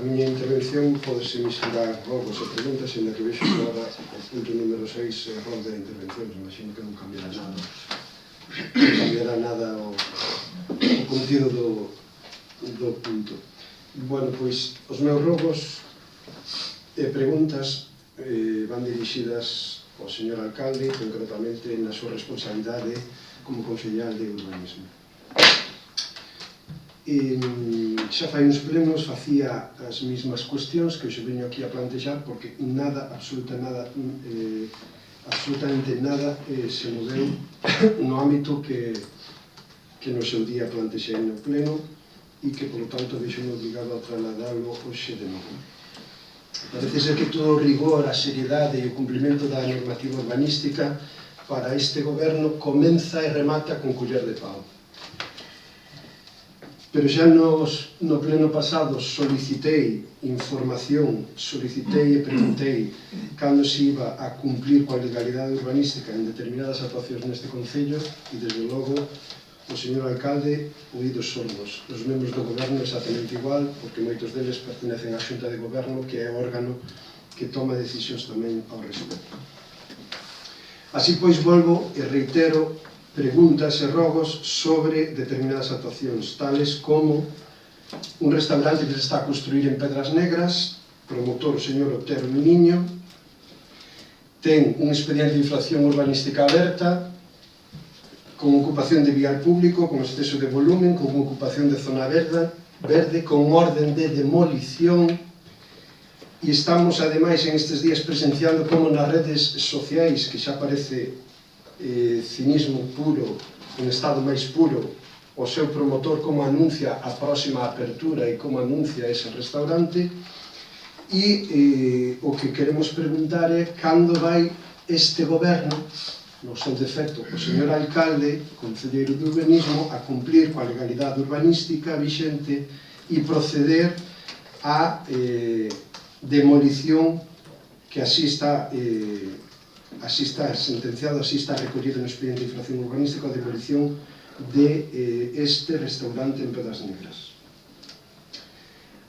miña intervención podese misturar rogos e preguntas, en la que vexo que agora o punto número 6 é rol de intervencións. Imagino que non cambiará nada o contido do punto. Bueno, pois os meus rogos e preguntas van dirixidas ao señor alcalde, concretamente na súa responsabilidade como concellal de urbanismo. Xa fai uns plenos facía as mesmas cuestións que hoxe veño aquí a plantexar, porque absolutamente nada se moveu no ámbito que no seu día plantexei no pleno e que, polo tanto, vexo-me obligado a trasladalo hoxe de novo. Parece ser que todo o rigor, a seriedade e o cumprimento da normativa urbanística para este goberno comeza e remata con culler de pau. Pero xa no pleno pasado solicitei información, solicitei e preguntei cando se iba a cumplir coa legalidade urbanística en determinadas actuacións neste concello e, desde logo, o señor alcalde, oídos sordos. Os membros do goberno exactamente igual, porque moitos deles pertenecen á xunta de goberno, que é o órgano que toma decisións tamén ao respecto. Así pois, volvo e reitero preguntas e rogos sobre determinadas actuacións, tales como un restaurante que se está a construir en Pedras Negras, promotor o señor Otero Miniño, ten un expediente de infracción urbanística aberta, con ocupación de vial público, con exceso de volumen, con ocupación de zona verde, con orden de demolición, e estamos, ademais, en estes días presenciando como nas redes sociais, que xa parece cinismo puro, en estado máis puro, o seu promotor como anuncia a próxima apertura e como anuncia ese restaurante, e o que queremos preguntar é cando vai este goberno, no seu defecto, o señor alcalde, concelleiro de urbanismo, a cumplir coa legalidade urbanística vixente e proceder á demolición que así está sentenciado, así está recollido no expediente de infracción urbanística, a demolición de este restaurante en Pedras Negras.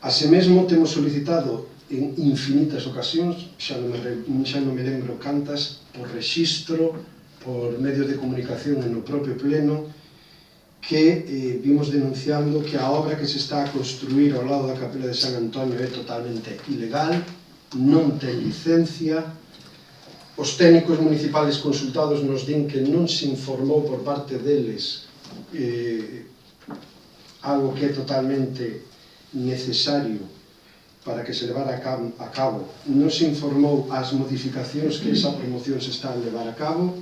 Así mesmo temos solicitado en infinitas ocasións, xa non me lembro cantas, por rexistro, por medios de comunicación e no propio pleno, que vimos denunciando que a obra que se está a construir ao lado da Capela de San Antonio é totalmente ilegal, non ten licencia. Os técnicos municipales consultados nos din que non se informou por parte deles algo que é totalmente necesario para que se levara a cabo. Non se informou as modificacións que esa promoción se está a levar a cabo.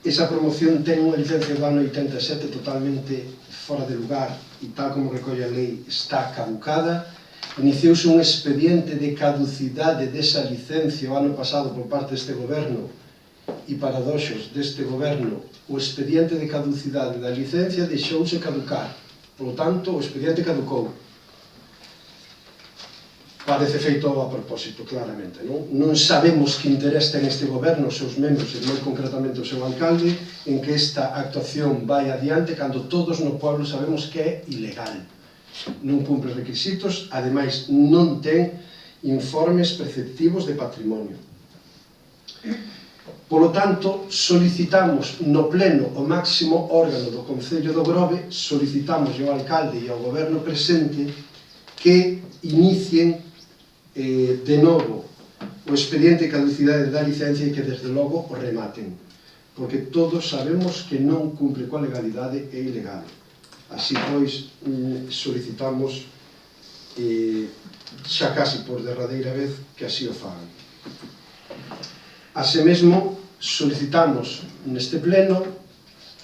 esa promoción ten unha licencia do ano 87 totalmente fora de lugar e tal como recolle a lei está caducada. Iniciouse un expediente de caducidade desa licencia o ano pasado por parte deste goberno e paradoxos deste goberno, o expediente de caducidade da licencia deixouse caducar. Por lo tanto, o expediente caducou. Parece feito a propósito, claramente. Non sabemos que interés ten este goberno, os seus membros, e moi concretamente o seu alcalde, en que esta actuación vai adiante cando todos no pueblo sabemos que é ilegal. Non cumpre requisitos, ademais non ten informes preceptivos de patrimonio. Polo tanto, solicitamos no pleno o máximo órgano do Concello do Grove, solicitamos ao alcalde e ao goberno presente que inicien de novo o expediente de caducidade da licencia e que desde logo o rematen, porque todos sabemos que non cumpre coa legalidade e ilegal. Así pois, solicitamos xa casi por derradeira vez que así o fagan. Así mesmo, solicitamos neste pleno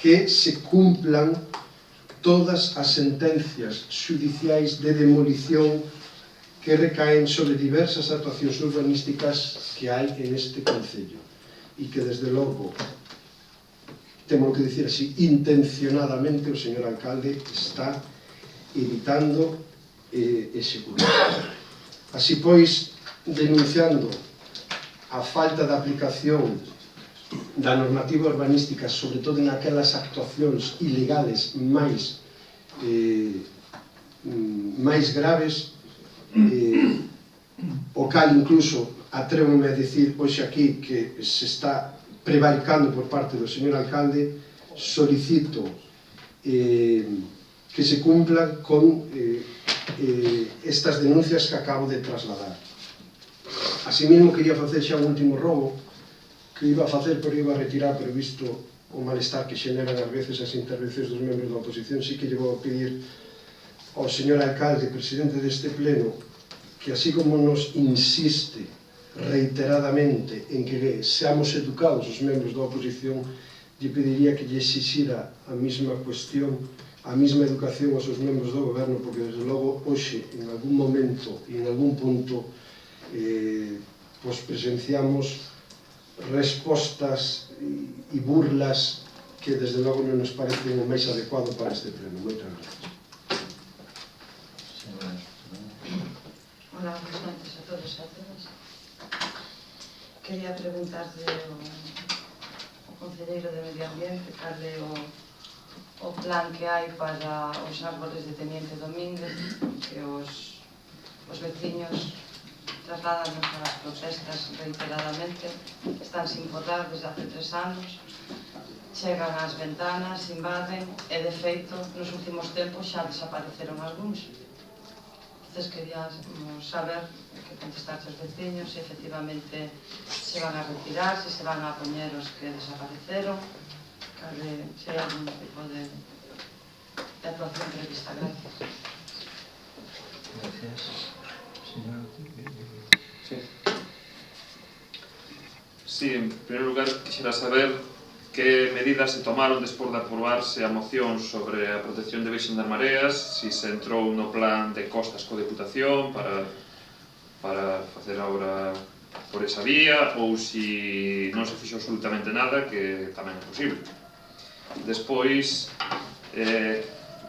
que se cumplan todas as sentencias xudiciais de demolición que recaen sobre diversas actuacións urbanísticas que hai en este concello e que desde logo, temos que dicir así, intencionadamente o señor alcalde está evitando executar. Así pois, denunciando a falta de aplicación da normativa urbanística, sobre todo en aquelas actuacións ilegales máis graves, o cal incluso atrévome a dicir hoxe aquí que se está prevaricando por parte do señor alcalde, solicito que se cumplan con estas denuncias que acabo de trasladar. Asimismo, quería facer xa un último rogo que iba a facer, pero iba a retirar, pero visto o malestar que xeneran ás veces as intervencións dos membros da oposición, sí que lle vou a pedir ao señor alcalde, presidente deste pleno, que así como nos insiste reiteradamente en que seamos educados os membros da oposición, lle pediría que lle exixira a mesma cuestión, a mesma educación aos seus membros do goberno, porque desde logo hoxe, en algún momento e en algún punto, presenciamos respostas e burlas que desde logo non nos parecen o máis adecuado para este pleno. Moitas gracias. Hola, buenas noches a todos e a todas. Quería preguntarle ao concelleiro de Medio Ambiente cal é o plan que hai para os árboles de Teniente Domínguez, que os veciños trasladanos a las protestas reiteradamente, están sin podar desde hace 3 anos, chegan ás ventanas, invaden e de feito nos últimos tempos xa desapareceron algúns. Entonces queríamos saber que contestarse os veciños se efectivamente se van a retirar, se van a poñer os que desapareceron, se hai algún tipo de actuación prevista. Gracias. Gracias. Señor. Sí, en primer lugar, quixera saber que medidas se tomaron despois de aprobarse a moción sobre a protección de Virxen das Mareas, si se entrou no plan de costas co Deputación para facer a obra por esa vía, ou si non se fixo absolutamente nada, que tamén é posible. Despois,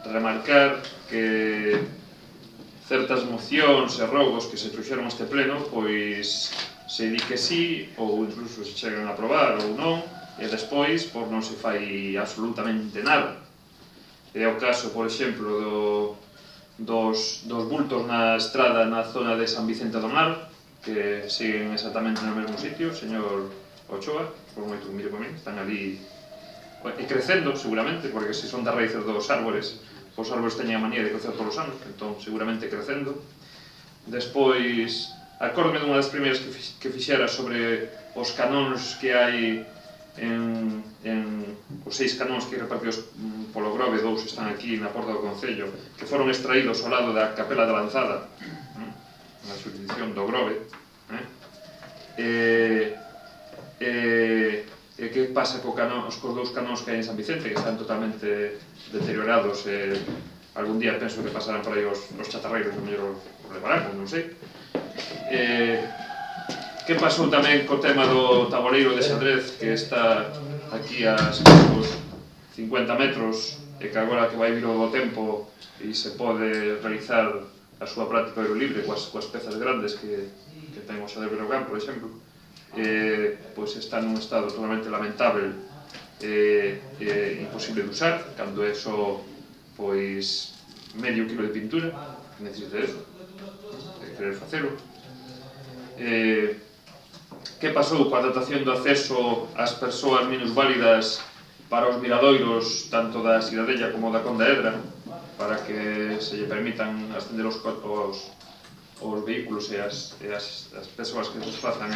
remarcar que certas mocións e rogos que se trouxeron a este pleno, pois se di que sí, ou incluso se chegan a aprobar ou non, e despois non se fai absolutamente nada. É o caso, por exemplo, dos bultos na estrada na zona de San Vicente do Mar, que siguen exactamente no mesmo sitio, señor Ochoa, por moito que mire por mí, están ali crecendo seguramente, porque se son das raíces dos árboles, os árboles teñen a manía de crecer todos os anos, entón seguramente crecendo. Despois, acórdome dunha das primeiras que fixera sobre os canóns que hai os 6 canóns que repartidos polo Grove, 2 están aquí na porta do Concello, que foron extraídos ao lado da Capela da Lanzada, na xurisdicción do Grove, que pasa cos dous canóns que hai en San Vicente, que están totalmente deteriorados, algún día penso que pasarán por aí os chatarreiros, o mellor o levarán, non sei. Que pasou tamén co tema do taboleiro de xadrez, que está aquí a escasos 50 metros, e que agora que vai vir o bo tempo e se pode realizar a súa práctica ao aire libre coas pezas grandes que ten o xadrez Breogán, por exemplo, pois está nun estado totalmente lamentable e imposible de usar, cando é só pois medio kilo de pintura, que necesita eso, de querer facelo. Que pasou coa adaptación do acceso ás persoas minusválidas para os miradoiros tanto da Cidadella como da Conda Edra, para que se lle permitan ascender os vehículos e as persoas que se desplazan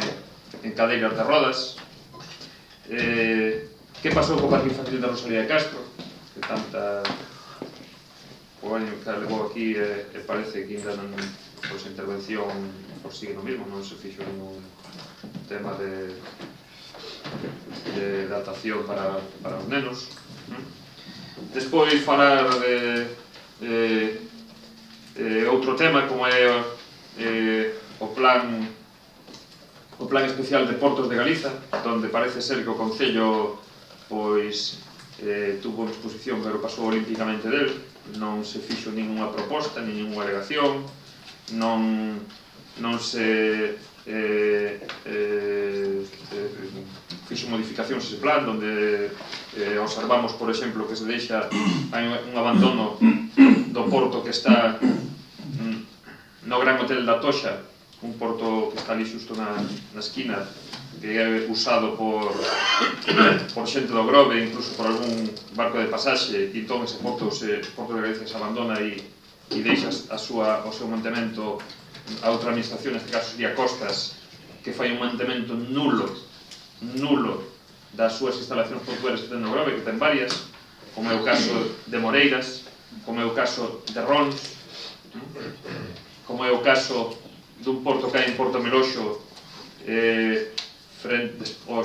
en cadeiras de rodas. Que pasou co Parque Infantil da Rosalía de Castro, que tanta polémica levou aquí e parece que ainda non, pois a intervención sigue no mismo, non se fixo ningún tema de adaptación para os nenos. Despois falar de outro tema como é o plan especial de Portos de Galiza, donde parece ser que o Concello pois tuvo unha exposición pero pasou olímpicamente del, non se fixo ninguna proposta, ninguna alegación, non se fixo modificacións ese plan, donde observamos, por exemplo, que se deixa un abandono do porto que está no Gran Hotel da Toxa, un porto que está ali xusto na esquina, que é usado por xente do Grove, incluso por algún barco de pasaxe, e entón ese porto de Galicia se abandona e deixa o seu mantemento a outra administración, neste caso sería Costas, que fai un mantemento nulo das súas instalacións portuarias que ten no Grove, que ten varias, como é o caso de Moreiras, como é o caso de Rons, como é o caso dun porto que hai en Porto Meloxo,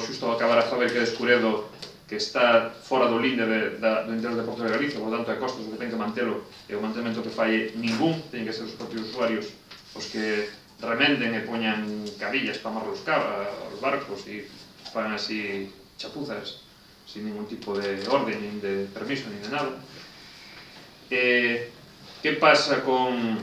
xusto ao acabar a fábrica de Escuredo, que está fora do linde do interior de Porto de Galicia, por tanto é Costas o que ten que mantelo, e o mantemento que fai ningún, ten que ser os propios usuarios os que remenden e poñan cabillas para amarrar os barcos e fan así chapuzas sin ningún tipo de orden, nin de permiso, nin de nada. Que pasa coa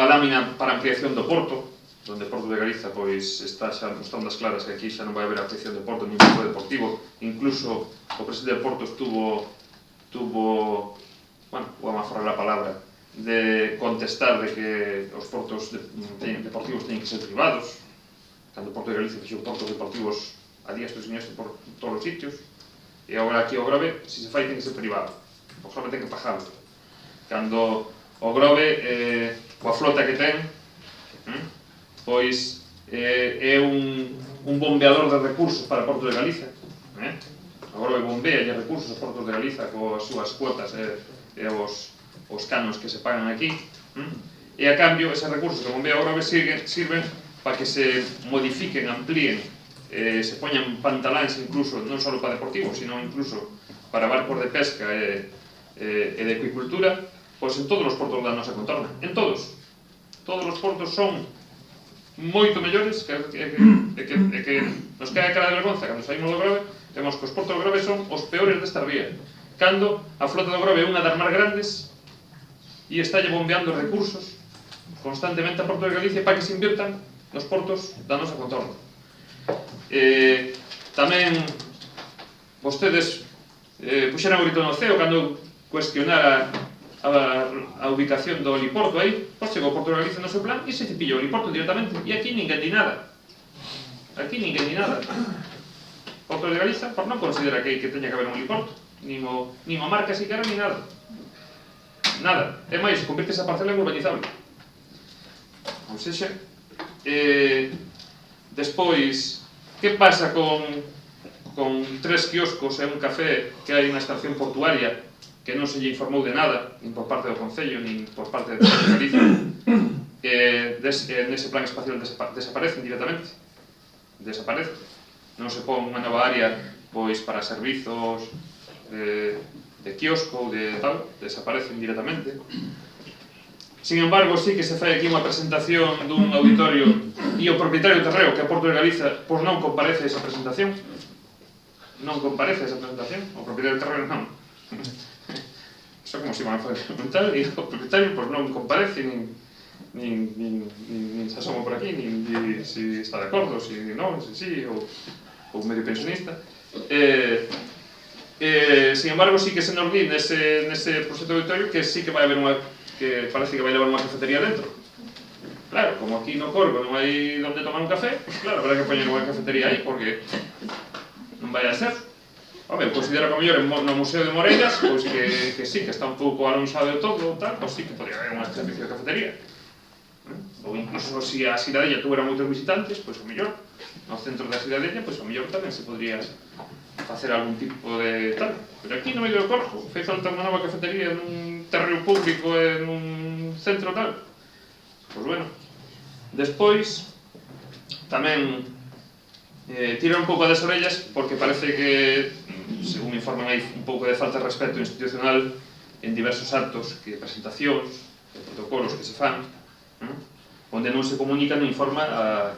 lámina para ampliación do porto, donde Porto de Galiza pois está xa mostrando as claras que aquí xa non vai haber ampliación de porto nin tipo deportivo. Incluso o presidente de Portos tuvo bueno, vou aforrar a palabra, de contestar de que os portos deportivos teñen que ser privados, cando Porto de Galicia fixou portos deportivos a diestro e siniestro por todos os sitios, e agora aquí o Grove, se fai, ten que ser privado, o Grove ten que pagarlo. Cando o Grove, coa flota que ten, pois é un bombeador de recursos para Porto de Galiza. O Grove bombea recursos a Portos de Galiza coas súas cuotas e os canos que se pagan aquí, e a cambio eses recursos que bombea o Grove sirven para que se modifiquen, amplíen, se poñan pantaláns incluso, non só para deportivos, sino incluso para barcos de pesca e de acuicultura, pois en todos os portos da nosa contorna, en todos os portos son moito mellores que nos cae a cara de vergonza cando saímos do Grove, vemos que os portos do Grove son os peores desta vía, cando a flota do Grove é unha das máis grandes e está bombeando recursos constantemente a Porto de Galicia para que se invirtan nos portos da nosa contorna. Tamén vostedes puxeran o grito no ceo cando cuestionara a ubicación do heliporto aí, pois chegou o Porto de Galicia no seu plan e se pillou o heliporto directamente, e aquí ninguén di nada. Porto de Galiza non considera que teña que haber un heliporto, nin o marca siquiera, nin nada. Nada, é máis, convirte esa parcela en urbanizable. Ou sexa, despois, que pasa con 3 quioscos e un café que hai na estación portuaria que non se lle informou de nada, nin por parte do Concello, nin por parte de Galicia, nese plan espacial desaparecen directamente. non se pon unha nova área pois para servizos de quiosco ou de tal, desaparecen directamente. Sin embargo, sí que se fai aquí unha presentación dun auditorio e o propietario do terreo, que é Porto de Galiza, pois non comparece a esa presentación. Non comparece a esa presentación. O propietario do terreo non. Iso como se iban a fazer tal, e o propietario pois non comparece, nin se asoma por aquí, nin se está de acordo, se non, se sí, ou medio pensionista. Sin embargo, sí que se nos di nese proxecto de auditorio que sí que vai haber unha, que parece que vai levar unha cafetería dentro. Claro, como aquí no Corgo non hai onde tomar un café, claro, habrá que poñer unha cafetería aí, porque non vai a ser. Home, considero que a mellor no Museo de Moreiras, pois que sí, que está un pouco alonxado de todo, tal, pois sí que podría haber unha servicio de cafetería. Ou incluso se a Cidadella tuvera moitos visitantes, pois o mellor, no centro da Cidadella, pois o mellor tamén se podría facer algún tipo de tal. Pero aquí no medio do Corgo, fai falta unha nova cafetería nun terreo público e nun centro tal. Pois bueno. Despois, tamén tiran un pouco das orellas porque parece que, según me informan, hai un pouco de falta de respeto institucional en diversos actos, que presentacións, protocolos que se fan, onde non se comunica non informa aos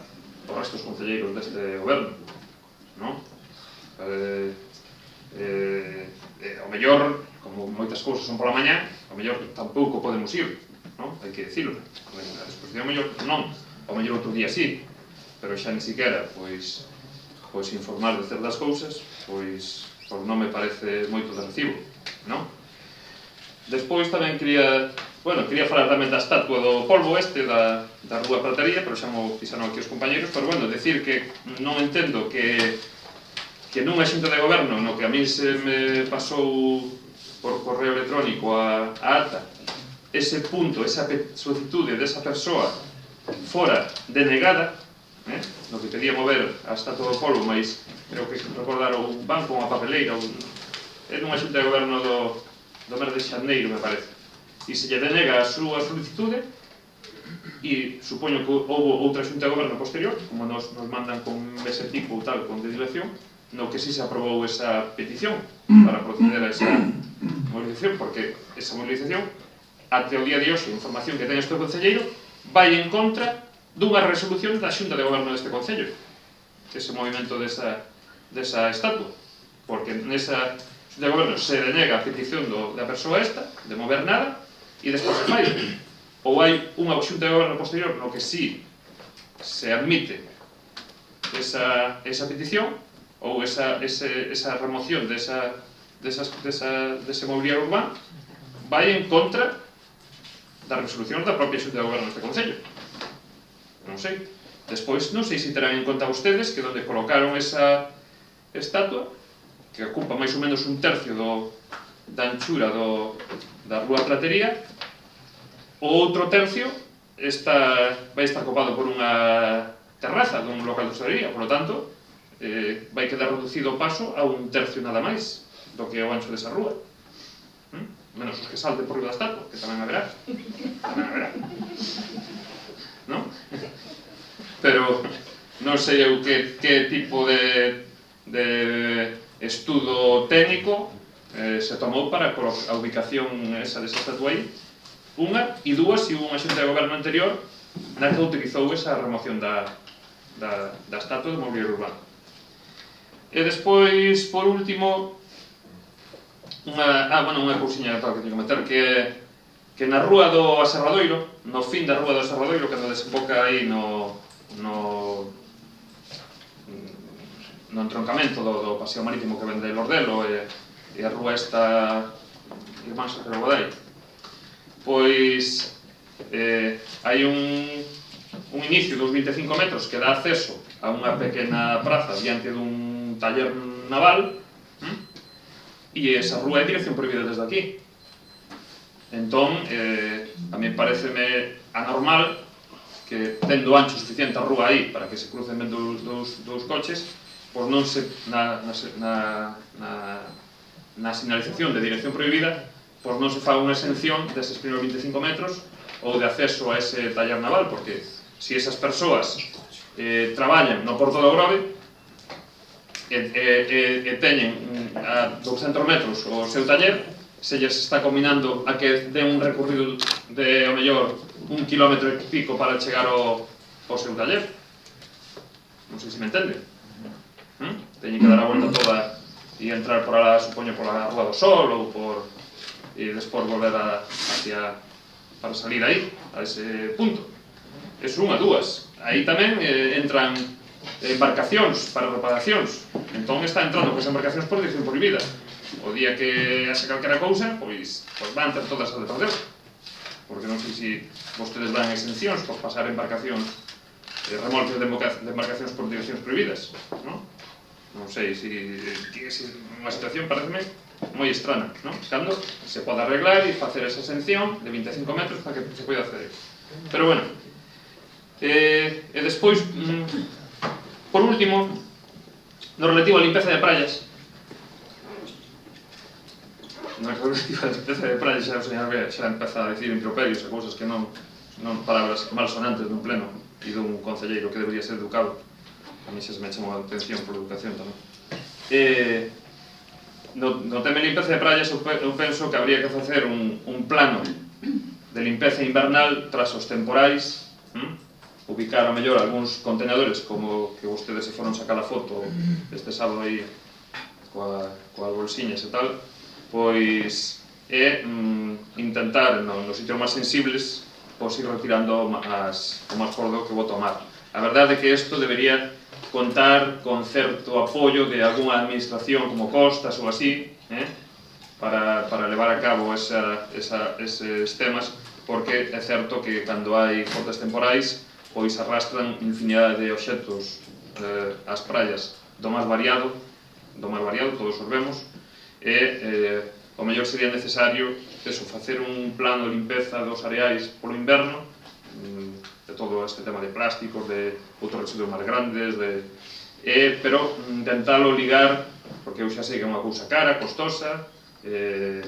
restos concelleiros deste goberno, non? Ao mellor, como moitas cousas son pola mañá, ao mellor tampouco podemos ir, non? Hai que dicilo. A disposición ao mellor non, ao mellor outro día sí, pero xa ni siquiera, pois informar de certas cousas, pois non me parece moito de recibo, non? Despois tamén quería falar tamén da estatua do polvo da Rúa Pratería, pero xa mo fixaron aquí os compañeros, pero bueno, decir que non entendo que nunha xunta de goberno no que a mí se me pasou por correo electrónico a ata, ese punto, esa solicitude desa persoa fora denegada, no que pedía mover a estatua do polvo, mas creo que recordar un banco, unha papeleira, é nunha xunta de goberno do mes de xaneiro, me parece, e se lle denega a súa solicitude, e supoño que houve outra xunta de goberno posterior, como nos mandan con ese tipo ou tal, con dilación, no que sí se aprobou esa petición para proceder a esa movilización, porque esa movilización, até o día de hoxe, a información que ten este concelleiro, vai en contra dunha resolución da xunta de goberno deste concello, ese movimento desa estatua, porque nesa xunta de goberno se denega a petición da persoa esta, de mover nada, e despois se fai. Ou hai unha xunta de goberno posterior no que sí se admite esa petición, ou esa remoción dese mobiliario urbano, vai en contra das resolucións da propia xunta de goberno deste concello. Non sei. Despois, non sei se terán en conta vostedes que onde colocaron esa estatua, que ocupa máis ou menos un tercio da anchura da Rúa Pratería, o outro tercio vai estar copado por unha terraza dun local de hostalería, por lo tanto, vai quedar reducido o paso a un tercio nada máis do que é o ancho desa rúa. Menos os que salten por riba da estatua, que tamén haberá. Non? Pero non sei eu que tipo de estudo técnico se tomou para a ubicación esa desa estatua aí. Unha, e dúas, se hubo unha xunta de goberno anterior na que utilizou esa remoción da estatua do mobiliario urbano. E despois, por último, unha cousiña que teño que meter, que na rúa do Aserradoiro, no fin da rúa do Aserradoiro, cando desemboca aí no entroncamento do paseo marítimo que ven de Lordelo e a rúa esta Irmán Sacro Godai, pois hai un inicio dos 25 metros que dá acceso a unha pequena praza diante dun taller naval, e esa rúa é dirección prohibida desde aquí. Entón, a mí pareceme anormal que, tendo ancho suficiente a rúa aí para que se crucen ben dous coches, pois non se, na sinalización de dirección prohibida, pois non se faga unha exención deses primeiros 25 metros ou de acceso a ese taller naval, porque se esas persoas traballan no Porto do Grove, e teñen a 200 metros o seu taller, se lles está combinando a que den un recorrido de, ao mellor, 1 kilómetro e pico para chegar ao seu taller. Non sei se me entende. Teñen que dar a volta toda e entrar por alá, supoño, por a Rúa do Sol ou por... e despois volver hacia... para salir aí, a ese punto. Eso unha, dúas. Aí tamén entran embarcacións para reparacións. Entón está entrando con embarcacións por dirección prohibida. O día que haxe calquera cousa, pois van ter todas a de perder. Porque non sei se vostedes dan exencións por pasar embarcacións, remolques de embarcacións por direccións prohibidas, non? Non sei se unha situación pareceme moi estrana, non? Cando se pode arreglar e facer esa exención de 25 metros para que se poida acceder. Pero bueno, e despois, por último, no relativo a limpeza de praias, no relativo a limpeza de praias xa o señor xa empeza a dicir improperios e cousas que non palabras malsonantes dun pleno e dun concelleiro que debería ser educado. A mí xa se me chamou a atención por educación tamén. No tema de limpeza de praias eu penso que habría que facer un plano de limpeza invernal tras os temporais, ubicar a mellor algúns contenedores como que vostedes se foron sacar a foto este sábado aí coas bolsiñas e tal, pois intentar nos sitios máis sensibles pois ir retirando o máis fordo que vou tomar. A verdade é que isto debería contar con certo apoio de algunha administración como Costas ou así, para levar a cabo eses temas, porque é certo que cando hai fortes temporais pois arrastran infinidade de obxectos ás praias do máis variado, todos os vemos, e o mellor sería necesario facer un plano de limpeza dos areais polo inverno, de todo este tema de plásticos, de outros residuos máis grandes, pero intentalo ligar, porque eu xa sei que é unha cousa cara, costosa, que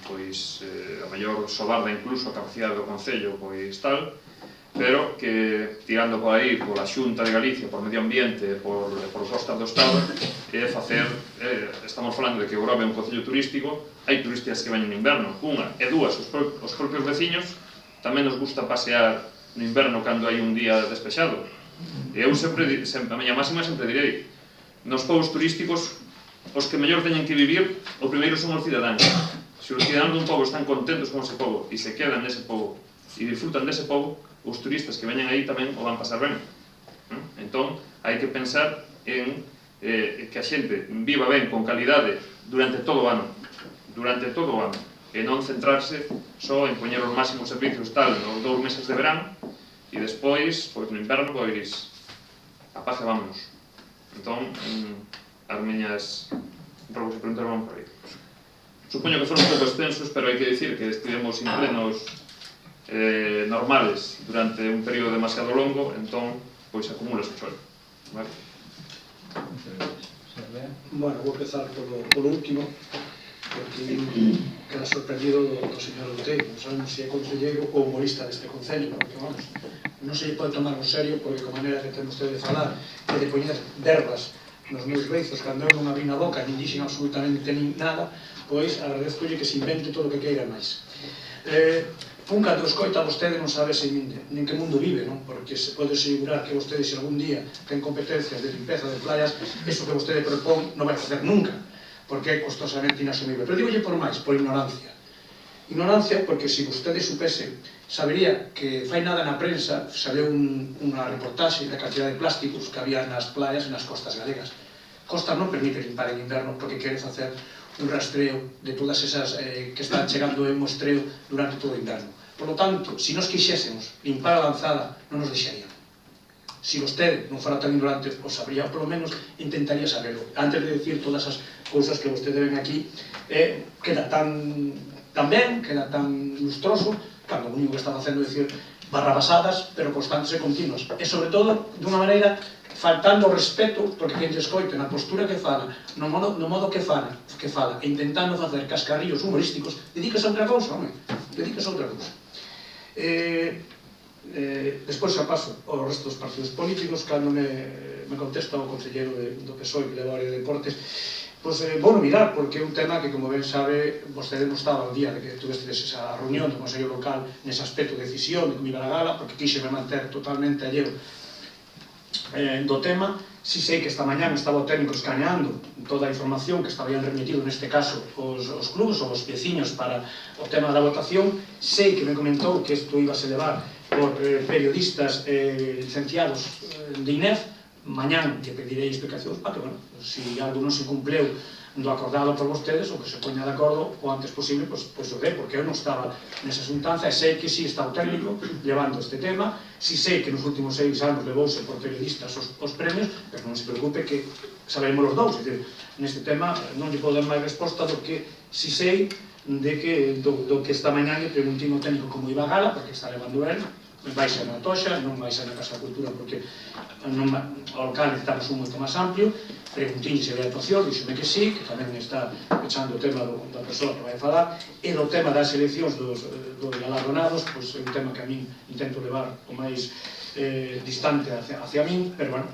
pois a mellor sobarda incluso a capacidade do Concello, pois tal, pero que tirando por aí pola Xunta de Galicia, por Medio Ambiente, por Costas do Estado, estamos falando de que Grove é un concello turístico, hai turistas que veñen no inverno, unha, e dúas, os propios veciños tamén nos gusta pasear no inverno cando hai un día despexado. E eu sempre, a miña máxima sempre direi, nos povos turísticos, os que mellor teñen que vivir, o primeiro son os cidadáns. Se os cidadáns dun pobo están contentos con ese pobo e se quedan nese pobo e disfrutan dese pobo, os turistas que veñen aí tamén o van pasar ben. Entón, hai que pensar en que a xente viva ben, con calidade, durante todo o ano, e non centrarse só en poñer os máximos servicios tal nos 2 meses de verán e despois, pois no inverno, pois a paz e vámonos. Entón, as miñas rogos e preguntas van por aí. Supoño que foron un pouco extensos, pero hai que dicir que estivemos en plenos normales durante un período demasiado longo, entón, pois acumula o suelo. Vale? Bueno, vou empezar polo último, porque queda sorprendido do señor Outeiro. Non sabemos se é concelleiro ou humorista deste concello, porque, vamos, non se pode tomar en serio, porque con maneira que temos de falar e de poñer verbas nos meus beizos cando eu non abrí na boca, nin dixen absolutamente nin nada, pois agradezcolle que se invente todo o que queira máis. Un cando escoita vostede non sabe nin que mundo vive, non? Porque se pode asegurar que vostede, se algún día ten competencias de limpeza de playas, eso que vostede propón non vai facer nunca, porque é costosamente inasumible. Pero digolle por máis, por ignorancia. Ignorancia porque se vostede supese, sabería que fai nada na prensa, salió unha reportaxe da cantidad de plásticos que había nas playas e nas costas galegas. Costas non permite limpar en inverno porque quere facer un rastreo de todas esas que están chegando en mostreo durante todo o inverno. Por lo tanto, se nos quixésemos limpar a lanzada, non nos deixarían. Se vostede non fora tan ignorante, o sabría, ou polo menos intentaría saberlo. Antes de decir todas as cousas que vostede ven aquí, queda tan ben, queda tan lustroso, cando o único que está facendo é dicir barrabasadas, pero constantes e continuas. E, sobre todo, dunha maneira faltando o respeto, porque quen lle escoite na postura que fala, no modo que fala, e intentando facer cascarrillos humorísticos, dedícase a outra cousa, home, dedícase a outra cousa. Despois xa paso ao resto dos partidos políticos, cando me me contesta o concelleiro do PSOE que leva a área de deportes, pois vou mirar, porque é un tema que, como ben sabe, vostede non estaba ao día de que tuvestes esa reunión do Consello Local nese aspecto de decisión de como iba a gala, porque quixeme manter totalmente alleo do tema. Si sei que esta mañán estaba o técnico escaneando toda a información que estaban remitido, neste caso, os clubes ou os veciños para o tema da votación. Sei que me comentou que isto iba a se levar por periodistas licenciados de INEF. Mañán que pedirei explicacións para que, bueno, se algo non se cumpleu do acordado por vostedes, ou que se poña de acordo o antes posible, pois o ve, porque eu non estaba nesa xuntanza, e sei que si está o técnico levando este tema, si sei que nos últimos 6 anos levouse por periodistas os premios, pero non se preocupe que sabemos os dous, neste tema non lle podo dar máis resposta do que si sei do que esta mañá lle preguntei ao técnico como iba a gala, porque está levando el, vai ser na Toxa, non vai ser na Casa da Cultura, porque o local necesitamos un moito máis amplio. Preguntei se había actuación, dixome que sí, que tamén está pechando o tema da persoa que vai falar, e do tema das eleccións dos galardonados, pois é un tema que a min intento levar o máis distante hacia min, pero bueno,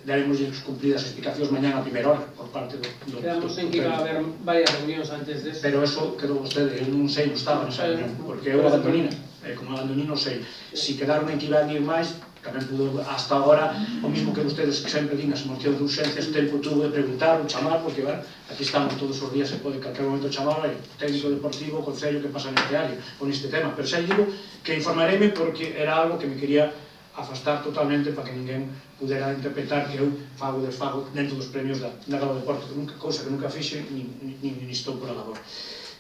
daremos cumpridas explicacións mañán a primeira hora por parte do... Quedamos en que iba a haber varias reunións antes de eso. Pero eso quedou vostede, eu non sei, non estaba nesa reunión, porque eu abandonina, como abandonino sei. Si quedaron en que iban a ir máis, tamén pudo, hasta agora, o mismo que ustedes que sempre din as mocións de urxencias, tempo tuvo de preguntar ou chamar, porque, bueno, aquí estamos todos os días, se pode en calquer momento chamar, técnico deportivo, concello, que pasa neste área, con este tema, pero xa digo que informaréme porque era algo que me quería afastar totalmente para que ninguén pudera interpretar que eu fago e desfago dentro dos premios da Gala do Deporte, cousa que nunca fixe, nin estou por a labor.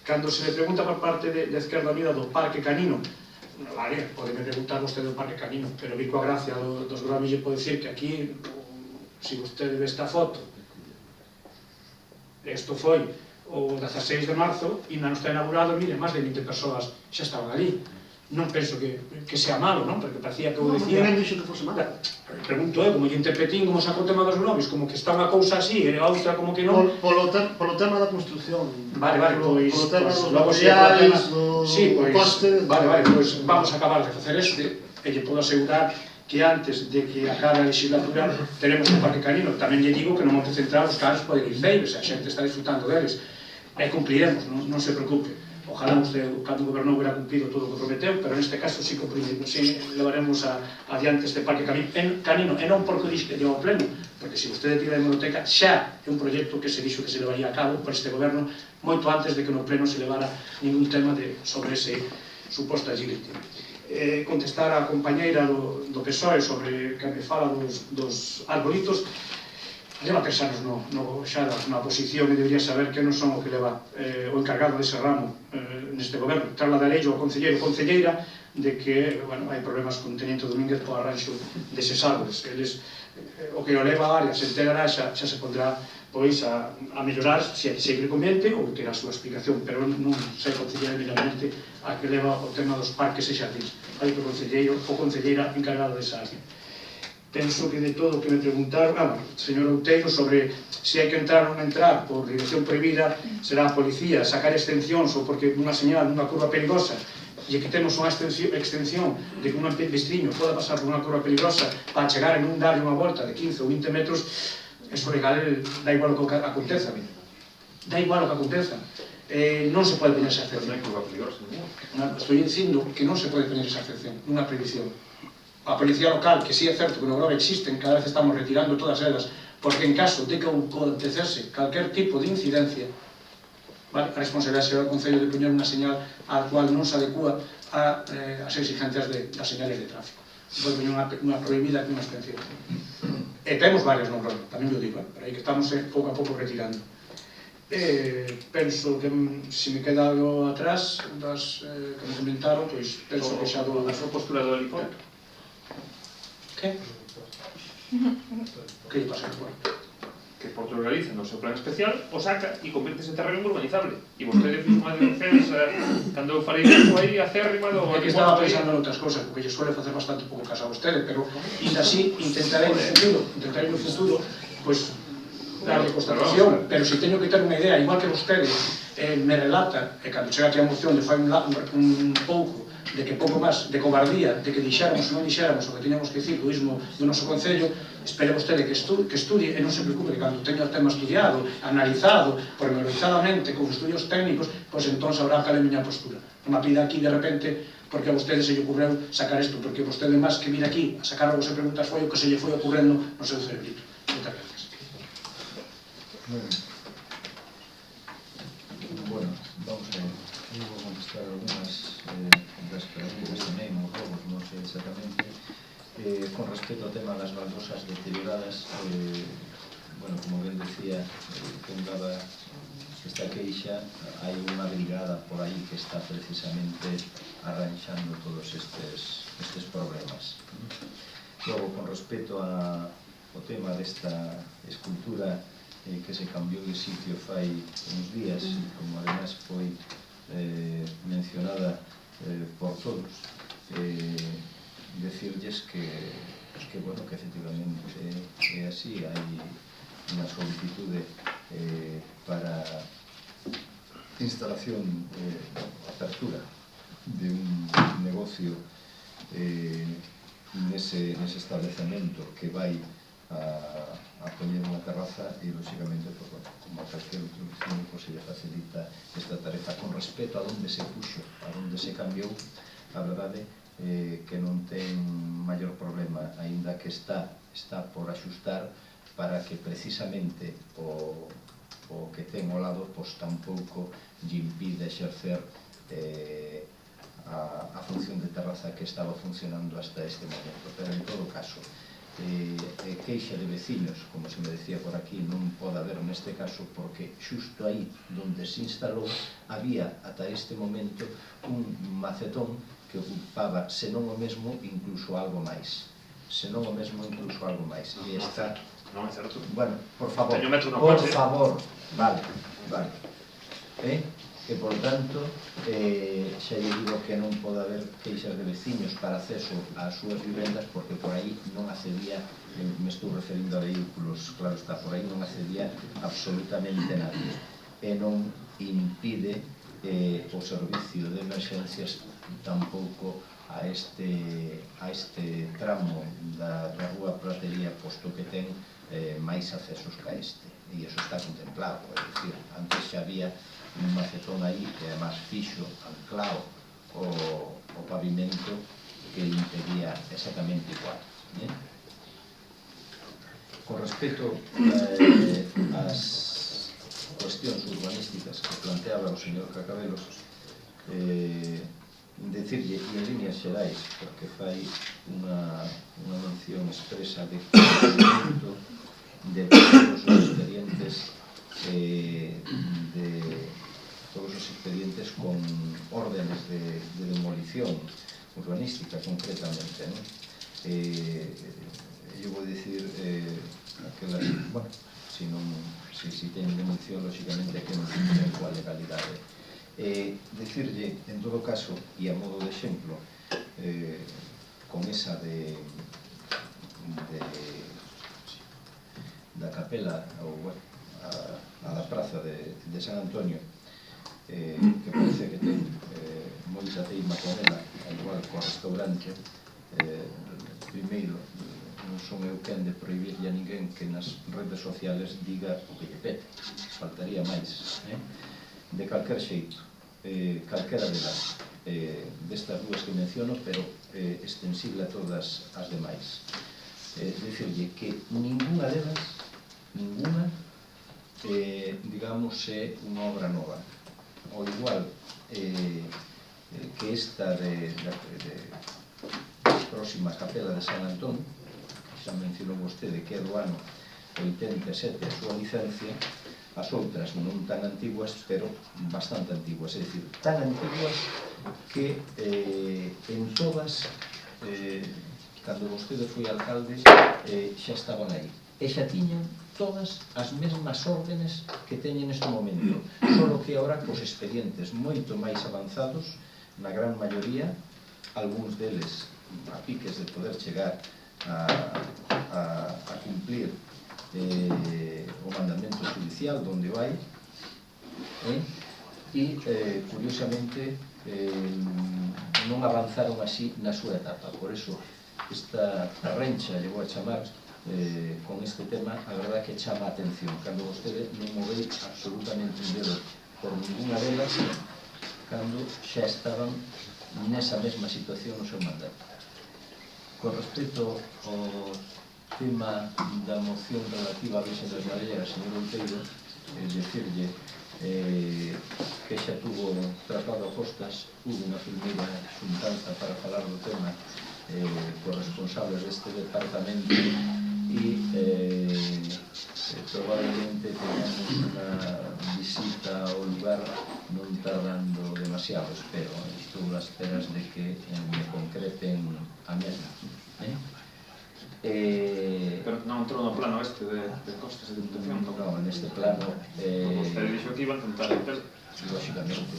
Cando se me pregunta por parte de Izquierda Unida do Parque Canino, vale, podeme preguntar vostede do Parque Canino, pero vi coa gracia dos gromis lle pode dicir que aquí, se vostede ve esta foto, isto foi o 16 de marzo e non está inaugurado, mire, máis de 20 persoas xa estaban ali. Non penso que sea malo, non? Porque parecía que eu dicía... Non dixo que fose malo. Pregunto eu, como lle interpretín, como saco o tema dos gromis, como que está unha cousa así e a outra como que non... Polo tema da construcción. Vale, pois... Polo tema dos materiais, do coste... Vale, pois vamos a acabar de facer este, e lle podo asegurar que antes de que acabe a legislatura teremos un Parque Canino. Tamén lle digo que no Monte Central os carros poden ir ceibes, a xente está disfrutando deles. E cumpriremos, non se preocupe. Ojalá usted, cando gobernou, hubiera cumplido todo o que prometeu, pero neste caso sí cumprimos, sí levaremos adiante este Parque Canino, e non porque dixe que lleva ao pleno, porque se vostede tira de hemeroteca, xa é un proxecto que se dixo que se levaría a cabo por este goberno moito antes de que no pleno se levara ningún tema sobre ese suposto agility. Contestar a compañeira do PSOE sobre que me fala dos arbolitos. Leva 3 anos xa na oposición e debería saber que non son o que leva o encargado dese ramo neste goberno. Trasladarei ao concelleiro ou concelleira de que hai problemas con Teniente Domínguez po arranxo deses árboles. O que o leva a área se enterará, xa se pondrá pois a mellorar se é conveniente ou terá a súa explicación, pero non sei concelleira meramente a que leva o tema dos parques e xardíns. Hai o concelleiro ou concelleira encargado desa área. Penso que de todo o que me preguntaron, señor Outeiro, sobre se hai que entrar ou non entrar por dirección prohibida, será a policía, sacar extensións ou porque unha señal nunha curva perigosa, e que temos unha extensión de que un vestiño poda pasar por unha curva perigosa para chegar en un darlle unha volta de 15 ou 20 metros, eso legal dá igual o que aconteza. Dá igual o que aconteza. Non se pode poner esa excepción. Estou dicindo que non se pode poner esa excepción, nunha prohibición. A policía local, que sí é certo que no Grove existen, cada vez estamos retirando todas elas, porque en caso de que acontecerse calquer tipo de incidencia, a responsabilidade será do Concello de poñer unha señal a cual non se adecua as exigencias das señales de tráfico. Pode poñer unha prohibida e unha extensión. E temos varias no Grove, tamén o digo, pero aí que estamos pouco a pouco retirando. Penso que se me queda algo atrás das que me comentaron, pois penso que xa a súa postura do heliporto. Que? Que lle pasa por? Que Porto de Galicia, no seu plan especial, o saca e convirtese en terreno urbanizable. E vostede fixo unha defensa, cando eu falei disso aí, acérrima do... É que estaba pensando en outras cosas, porque lle suele facer bastante pouco caso a vostede, pero ainda así intentarei no futuro, pois, darle constatación, pero se teño que ter unha idea, igual que vostede, me relata, e cando chega aquí a moción de fai un pouco, de que pouco máis de cobardía, de que dixéramos ou non dixéramos o que tiñamos que dicir do ismo do noso Concello, espere vostede que estudie e non se preocupe que cando teña o tema estudiado, analizado, pormenorizadamente, con estudios técnicos, pois entón sabrá cal é a miña postura. Non me pida aquí de repente porque a vostede se lle ocurreu sacar isto, porque vostede máis que vir aquí a sacar algo se preguntas foi o que se lle foi ocurrendo no seu cerebrito. Moitas gracias. Bueno, vamos a ver. Vou contestar algunhas das preguntas tamén, ou robos, non sei exactamente. Con respecto ao tema das baldosas deterioradas, bueno, como ben decía, quen daba esta queixa, hai unha brigada por aí que está precisamente arranxando todos estes problemas. Logo, con respecto ao tema desta escultura que se cambiou de sitio fai uns días, como además foi mencionada por todos, decirlles que efectivamente é así, hai unha solicitude para instalación, apertura de un negocio nese establecemento que vai a poñer unha terraza e, lóxicamente, como a calquer outro vecino, se lle facilita esta tarefa con respecto a onde se puxo, a onde se cambiou. A verdade que non ten maior problema, aínda que está por axustar para que precisamente o que ten ao lado tampouco lle impide exercer a función de terraza que estaba funcionando hasta este momento. Pero, en todo caso, queixa de veciños, como se me decía por aquí, non pode haber neste caso, porque xusto aí donde se instalou había ata este momento un macetón que ocupaba, senón o mesmo, incluso algo máis. Senón o mesmo, incluso algo máis. E está... Non é certo. Bueno, por favor, por favor. Vale. Que, por tanto, xa lle digo que non pode haber queixas de veciños para acceso ás súas vivendas, porque por aí non accedía, me estou referindo a vehículos, claro está, por aí non accedía absolutamente nadie. E non impide o servicio de emerxencias tampouco a este tramo da Rúa Pratería, posto que ten máis accesos que a este. E iso está contemplado, é dicir, antes xa había un macetón aí que además fixo, anclado o pavimento que impedía exactamente igual. Con respecto ás cuestións urbanísticas que planteaba o señor Cacabelos, decirlle en líneas xerais, porque fai unha mención expresa de conocimiento de todos os expedientes con órdenes de demolición urbanística, concretamente. Eu vou dicir aquelas, bueno, si teñen demolición, lóxicamente, que non cumplen coa legalidade. Decirlle, en todo caso, e a modo de exemplo, con esa da capela, ou, bueno, a da praza de San Antonio, que parece que ten moita teima con ela, igual co restaurante. Primeiro, non son eu quen de prohibirlle a ninguén que nas redes sociales diga o que lle pete, faltaría máis. De calquer xeito, calquera delas destas dúas que menciono, pero extensible a todas as demais. Dicirlle que ninguna delas, digamos, é unha obra nova. Ao igual que esta de próxima capela de San Antón, que xa mencionou vostede que é do ano 87 a súa licencia, as outras non tan antiguas, pero bastante antiguas, é dicir, tan antiguas que en todas, cando vostede foi alcalde, xa estaban aí. E xa tiñan todas as mesmas órdenes que teñen neste momento, solo que agora cos expedientes moito máis avanzados, na gran maioría, algúns deles a piques de poder chegar a cumplir o mandamento judicial donde vai, e, curiosamente, non avanzaron así na súa etapa. Por eso, esta rencha, lle vou a chamar, con este tema, a verdade que chama a atención. Cando vostede non movei absolutamente un dedo por ninguna delas, cando xa estaban nesa mesma situación no seu mandato. Con respecto ao tema da moción relativa á Virxen das Mareas, señor Outeiro, decirlle que xa tuvo tratado a postas, hubo unha primeira xuntanza para falar do tema cos responsables deste departamento e probablemente tengamos unha visita ao lugar non tardando demasiado, espero. Estou ás esperas de que me concreten a mesma. Pero non entrou no plano este de costes de diputación? Non, neste plano... Vostede dixo que iba a intentar entrar. Lógicamente,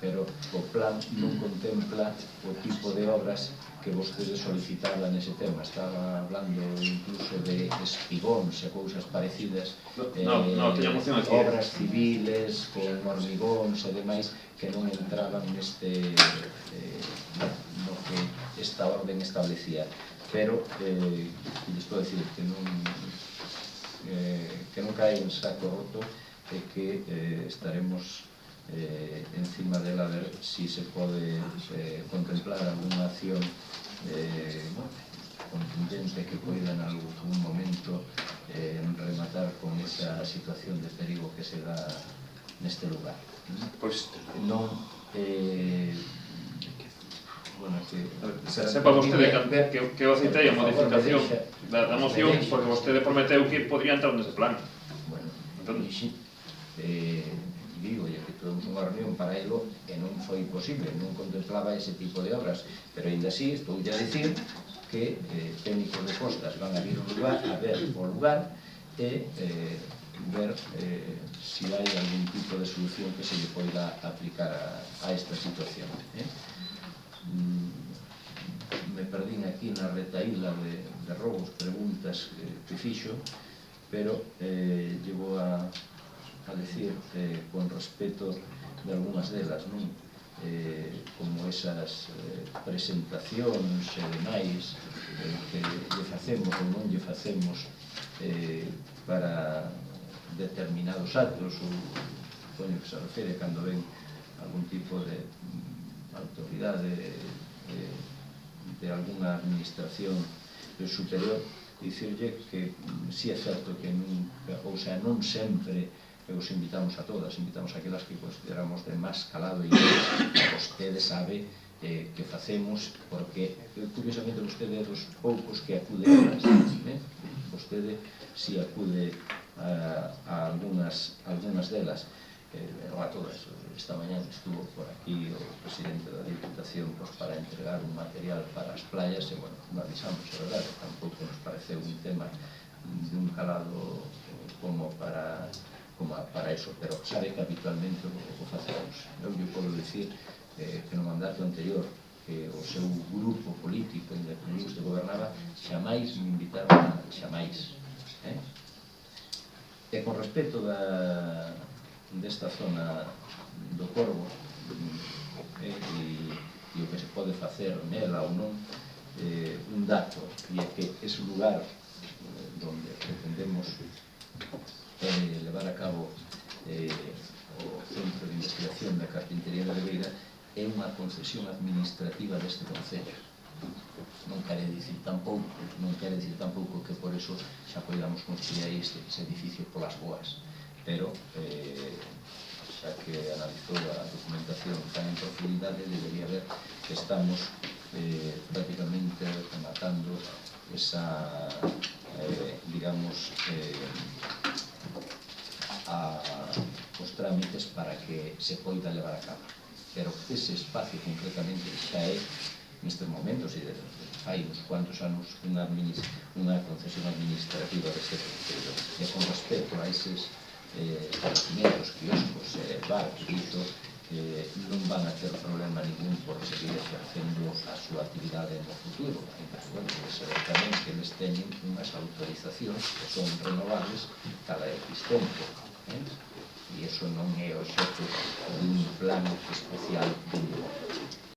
pero o plan non contempla o tipo de obras que vostede solicitaba nese tema. Estaba hablando incluso de espigóns e cousas parecidas, obras civiles con hormigóns e demais que non entraban neste no que esta orden establecía. Pero lles podo dicir que non cae en saco roto e que estaremos encima dela a ver si se pode contemplar alguna acción contundente que poida en algún momento rematar con esa situación de perigo que se dá neste lugar. Non sepa vostede que eu citei a modificación da moción porque vostede prometeu que podría entrar nese plan. Bueno, digo, que tuvemos unha reunión para elo e non foi posible, non contemplaba ese tipo de obras, pero ainda así estou a dicir que técnicos de costas van a vir ao lugar, a ver o lugar e ver se hai algún tipo de solución que se lle poida aplicar a esta situación. Me perdín aquí na retaíla de robos, preguntas que fixo, pero llevo a decir con respeto de algunhas delas, como esas presentacións e demais que lle facemos ou non lle facemos para determinados actos ou coño que se refere cando ven algún tipo de autoridade de alguna administración superior, dicirlle que si é certo que non sempre os invitamos a todas, invitamos a aquelas que consideramos de máis calado e vostede sabe que facemos porque curiosamente vostede é dos poucos que acude a elas, vostede si acude a algunhas delas, non a todas. Esta mañá estuvo por aquí o presidente da Diputación para entregar un material para as playas e, bueno, non avisamos, é verdade, tampouco nos pareceu un tema de un calado como para eso, pero sabe que habitualmente o facemos. Eu lle podo dicir que no mandato anterior que o seu grupo político en que usted gobernaba xamais me invitaron, xamais. E con respecto desta zona do Corvo e o que se pode facer nela ou non, un dato, e é que ese lugar onde pretendemos levar a cabo o Centro de Investigación da Carpintería de Beira é unha concesión administrativa deste concello. Non quere dicir tampouco que por eso xa podamos construir aí este edificio polas boas, pero xa que analizou a documentación tan en profundidade, debería ver que estamos prácticamente rematando esa, digamos, os trámites para que se poida levar a cabo. Pero ese espacio concretamente xa é nestes momentos e hai uns cuantos anos unha concesión administrativa deste concello. E con respecto a eses estabelecimentos, quioscos, bares, iso non van a ter problema ningún por seguir exercendo a súa actividade no futuro. Bueno, saber tamén que eles teñen unhas autorizacións que son renovables cada X tempo. e iso non é o xeito dun plan especial dun